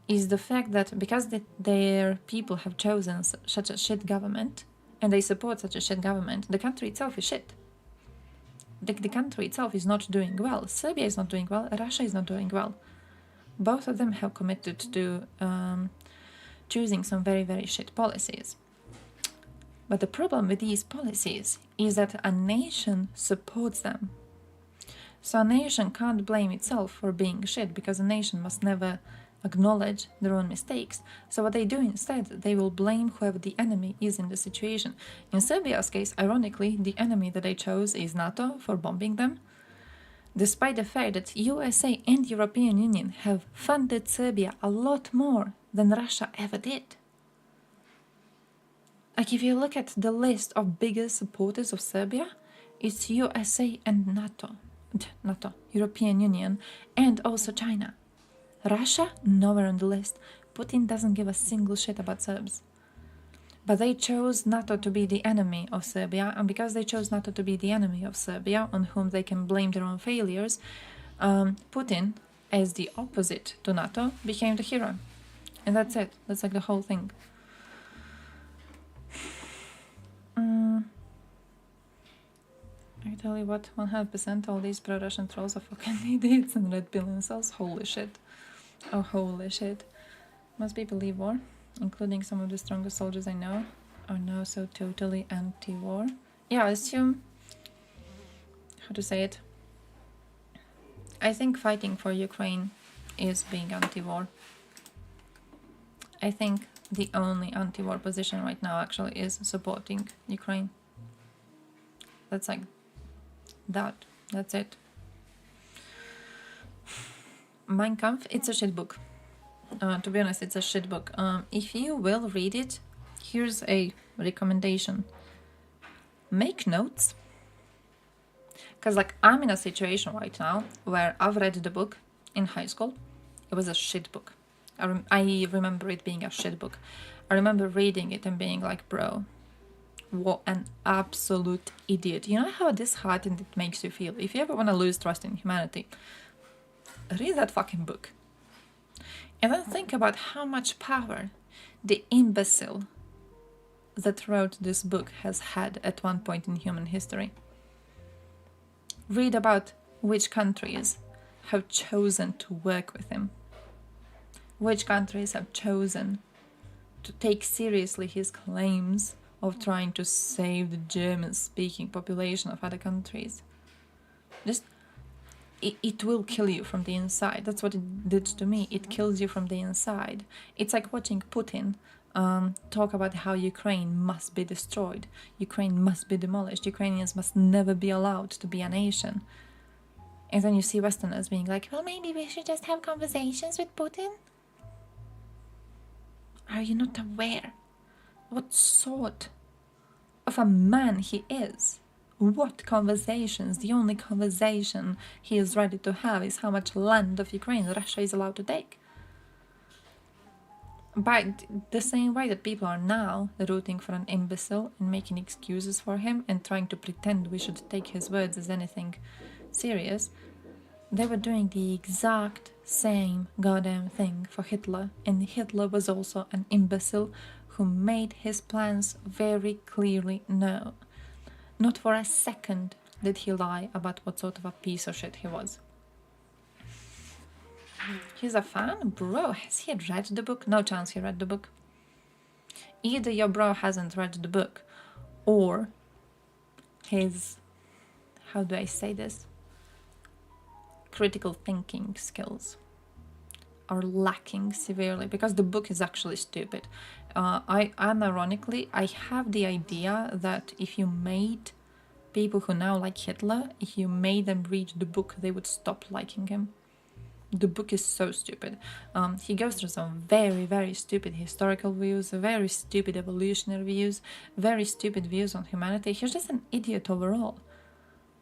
is the fact that because their people have chosen such a shit government, and they support such a shit government, the country itself is shit. The country itself is not doing well. Serbia is not doing well. Russia is not doing well. Both of them have committed to choosing some very, very shit policies. But the problem with these policies is that a nation supports them. So a nation can't blame itself for being shit, because a nation must never acknowledge their own mistakes. So what they do instead, they will blame whoever the enemy is in the situation. In Serbia's case, ironically, the enemy that they chose is NATO for bombing them, despite the fact that USA and European Union have funded Serbia a lot more than Russia ever did. Like, if you look at the list of biggest supporters of Serbia, it's USA and NATO, European Union, and also China. Russia, nowhere on the list. Putin doesn't give a single shit about Serbs. But they chose NATO to be the enemy of Serbia, and because they chose NATO to be the enemy of Serbia, on whom they can blame their own failures, Putin, as the opposite to NATO, became the hero. And that's it. That's like the whole thing. I tell you what, 100% all these pro-Russian trolls are fucking idiots and red pill incels. Holy shit. Oh, holy shit. Most people leave war, including some of the strongest soldiers I know, are now so totally anti-war. Yeah, I assume... How to say it? I think fighting for Ukraine is being anti-war. I think the only anti-war position right now actually is supporting Ukraine. That's like... that. That's it. Mein Kampf, it's a shit book. To be honest, it's a shit book. If you will read it, here's a recommendation. Make notes. Because like, I'm in a situation right now where I've read the book in high school. It was a shit book. I remember it being a shit book. I remember reading it and being like, bro, what an absolute idiot. You know how disheartened it makes you feel? If you ever want to lose trust in humanity, read that fucking book. And then think about how much power the imbecile that wrote this book has had at one point in human history. Read about which countries have chosen to work with him, which countries have chosen to take seriously his claims of trying to save the German-speaking population of other countries. Just, it will kill you from the inside. That's what it did to me. It kills you from the inside. It's like watching Putin talk about how Ukraine must be destroyed, Ukraine must be demolished, Ukrainians must never be allowed to be a nation. And then you see Westerners being like, well, maybe we should just have conversations with Putin. Are you not aware what sort of a man he is? What conversations? The only conversation he is ready to have is how much land of Ukraine Russia is allowed to take. By the same way that people are now rooting for an imbecile and making excuses for him and trying to pretend we should take his words as anything serious, they were doing the exact same goddamn thing for Hitler, and Hitler was also an imbecile who made his plans very clearly known. Not for a second did he lie about what sort of a piece of shit he was. He's a fan? Bro, has he read the book? No chance he read the book. Either your bro hasn't read the book, or his, how do I say this, critical thinking skills are lacking severely, because the book is actually stupid. Unironically, I have the idea that if you made people who now like Hitler, if you made them read the book, they would stop liking him. The book is so stupid. He goes through some very, very stupid historical views, very stupid evolutionary views, very stupid views on humanity. He's just an idiot overall.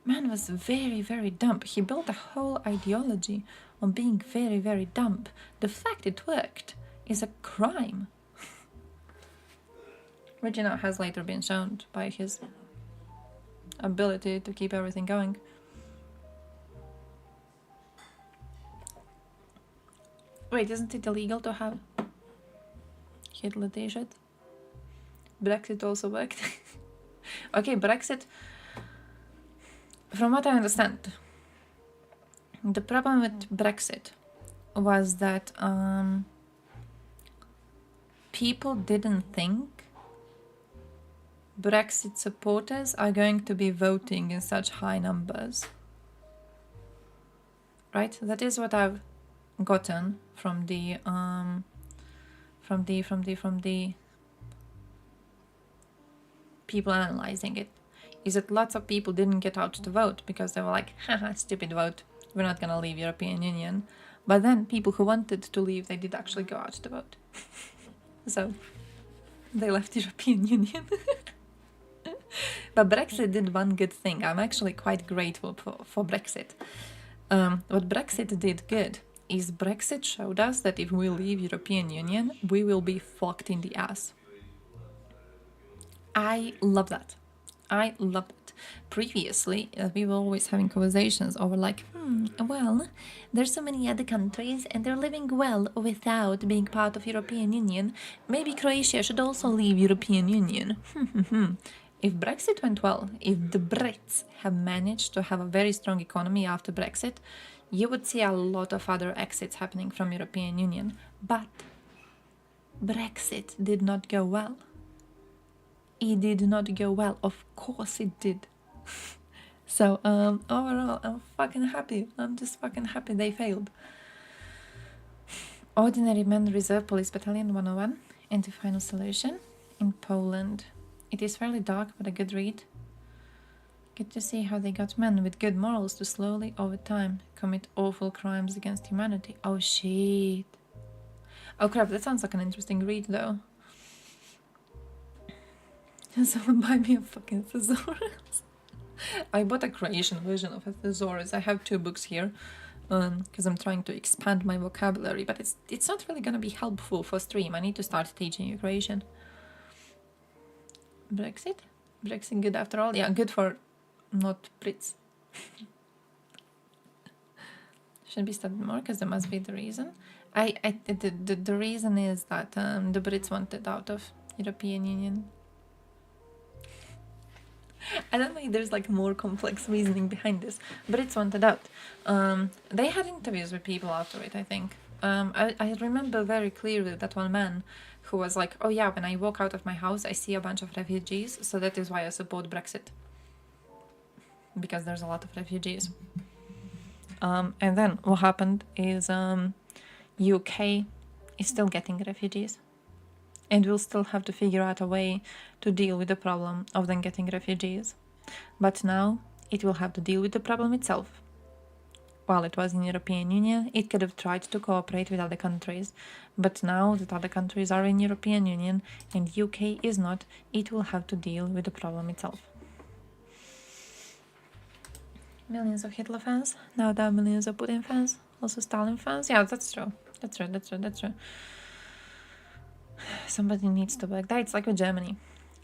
Man was very, very dumb. He built a whole ideology on being very, very dumb. The fact it worked is a crime. Which, you know, has later been shown by his ability to keep everything going. Wait, isn't it illegal to have Hitler t-shirt? Brexit also worked. Okay, Brexit, from what I understand, the problem with Brexit was that people didn't think Brexit supporters are going to be voting in such high numbers. Right? That is what I've gotten from the people analyzing it, is that lots of people didn't get out to vote because they were like, haha, stupid vote, we're not gonna leave European Union. But then people who wanted to leave, they did actually go out to vote. So they left European Union. But Brexit did one good thing. I'm actually quite grateful for Brexit. What Brexit did good is Brexit showed us that if we leave European Union, we will be fucked in the ass. I love that. I love it. Previously, we were always having conversations over like, well, there's so many other countries and they're living well without being part of European Union. Maybe Croatia should also leave European Union. If Brexit went well, if the Brits have managed to have a very strong economy after Brexit, you would see a lot of other exits happening from European Union. But Brexit did not go well. It did not go well. Of course it did. So overall, I'm fucking happy. I'm just fucking happy they failed. Ordinary Men Reserve Police Battalion 101, Anti-Final Solution in Poland. It is fairly dark, but a good read. Good to see how they got men with good morals to slowly, over time, commit awful crimes against humanity. Oh shit. Oh crap, that sounds like an interesting read though. Someone buy me a fucking thesaurus. I bought a Croatian version of a thesaurus. I have 2 books here because I'm trying to expand my vocabulary, but it's not really gonna be helpful for stream. I need to start teaching you Croatian. Brexit? Brexit good after all? Yeah, good for not Brits. Should be studied more because there must be the reason. The reason is that the Brits wanted out of European Union. I don't know if there's like more complex reasoning behind this, but it's wanted out. They had interviews with people after it, I think. I remember very clearly that one man who was like, oh yeah, when I walk out of my house, I see a bunch of refugees, so that is why I support Brexit. Because there's a lot of refugees. And then what happened is UK is still getting refugees. And we'll still have to figure out a way to deal with the problem of them getting refugees. But now it will have to deal with the problem itself. While it was in European Union, it could have tried to cooperate with other countries. But now that other countries are in European Union and UK is not, it will have to deal with the problem itself. Millions of Hitler fans. Now there are millions of Putin fans. Also Stalin fans. Yeah, that's true. That's true. Somebody needs to back that. It's like with Germany.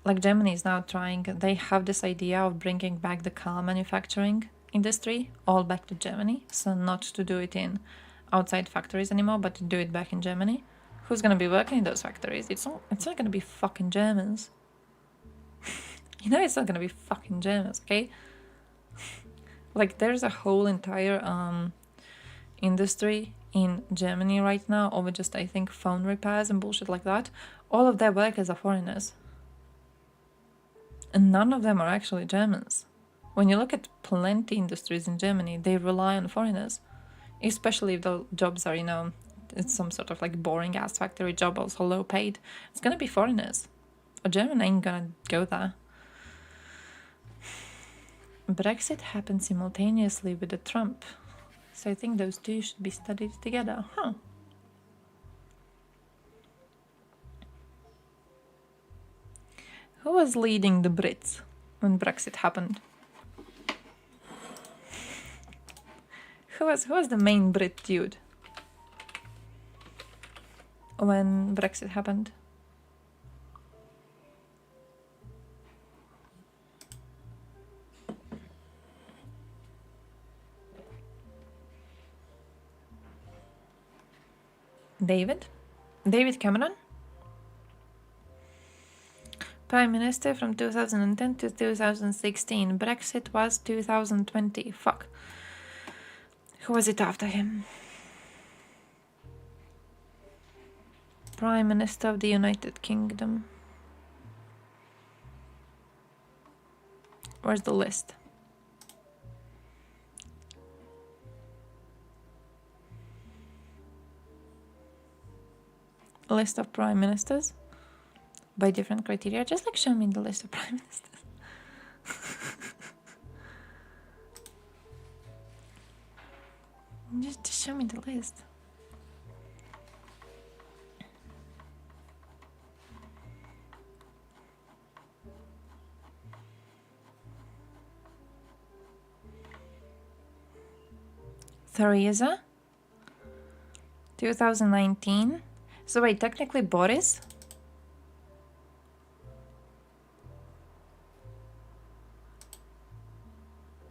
Like Germany is now trying, they have this idea of bringing back the car manufacturing industry all back to Germany. So not to do it in outside factories anymore, but to do it back in Germany. Who's going to be working in those factories? It's not going to be fucking Germans. You know it's not going to be fucking Germans, okay? Like there's a whole entire industry in Germany right now over just, I think, phone repairs and bullshit like that. All of their workers are foreigners. And none of them are actually Germans. When you look at plenty industries in Germany, they rely on foreigners. Especially if the jobs are, you know, it's some sort of like boring ass factory job, also low paid. It's gonna be foreigners. A German ain't gonna go there. Brexit happened simultaneously with the Trump. So I think those two should be studied together. Huh. Who was leading the Brits when Brexit happened? Who was the main Brit dude when Brexit happened? David Cameron, Prime Minister from 2010 to 2016. Brexit was 2020. Fuck. Who was it after him? Prime Minister of the United Kingdom. Where's the list? List of prime ministers by different criteria. Just like show me the list of prime ministers. just show me the list. Theresa, 2019. So wait, technically Boris?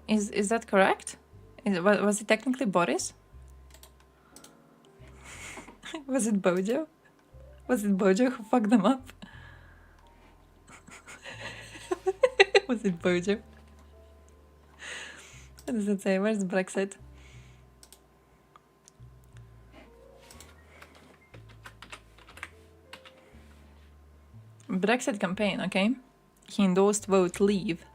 Is that correct? Was it technically Boris? Was it Bojo? Was it Bojo who fucked them up? Was it Bojo? What does it say? Where's Brexit? Brexit campaign, okay? He endorsed vote leave.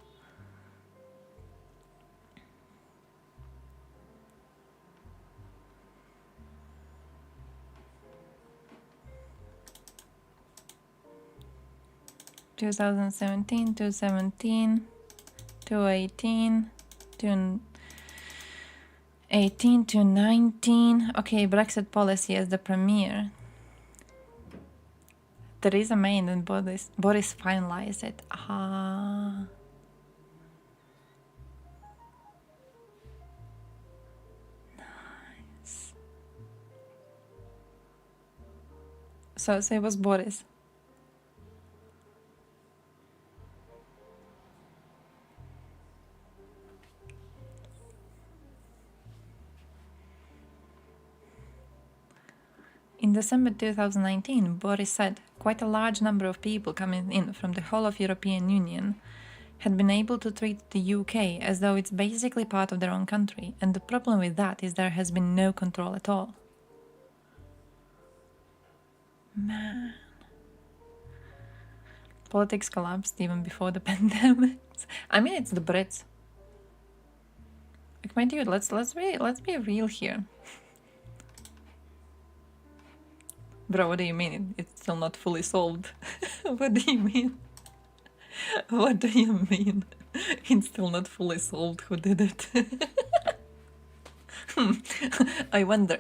Two 2017, 2017, 2018, 2018 to 19. Okay, Brexit policy as the premier. Theresa May and Boris finalized it. Ah. Nice. So it was Boris. In December 2019, Boris said, quite a large number of people coming in from the whole of European Union had been able to treat the UK as though it's basically part of their own country, and the problem with that is there has been no control at all. Man. Politics collapsed even before the pandemic. I mean, it's the Brits. Like, my dude, let's be real here. Bro, what do you mean? It's still not fully solved. What do you mean? What do you mean? It's still not fully solved. Who did it? I wonder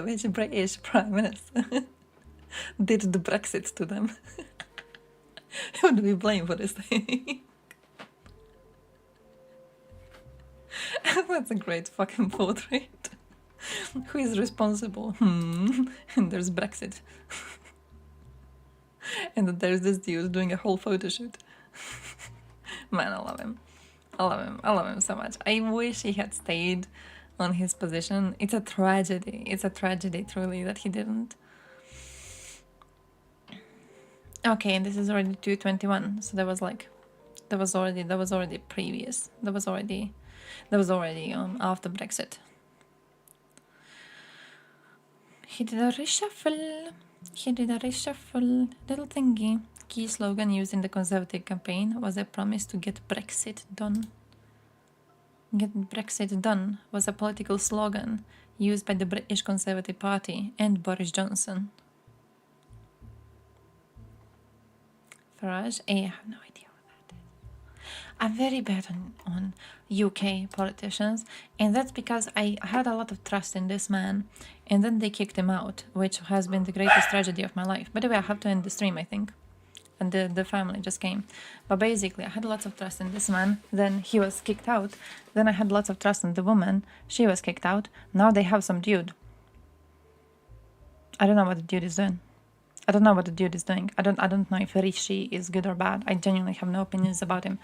which British Prime Minister did the Brexit to them. Who do we blame for this thing? That's a great fucking portrait. Who is responsible? And there's Brexit. And then there's this dude doing a whole photo shoot. Man, I love him. I love him so much. I wish he had stayed on his position. It's a tragedy. It's a tragedy, truly, that he didn't. Okay, and this is already 2:21, so that was already previous. That was already after Brexit. He did a reshuffle. Little thingy. Key slogan used in the Conservative campaign was a promise to get Brexit done. Get Brexit done was a political slogan used by the British Conservative Party and Boris Johnson. Farage? I have no idea what that is. I'm very bad on UK politicians, and that's because I had a lot of trust in this man, and then they kicked him out, which has been the greatest tragedy of my life. By the way, I have to end the stream, I think. And the family just came. But basically, I had lots of trust in this man, then he was kicked out. Then I had lots of trust in the woman, she was kicked out. Now they have some dude. I don't know what the dude is doing. I don't know what the dude is doing. I don't know if Rishi is good or bad. I genuinely have no opinions about him.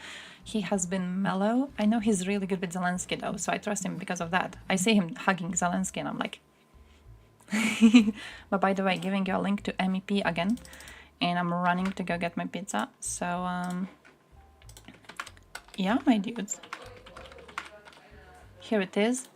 He has been mellow. I know he's really good with Zelensky though, so I trust him because of that. I see him hugging Zelensky and I'm like... But by the way, giving you a link to MEP again. And I'm running to go get my pizza. So, yeah, my dudes. Here it is.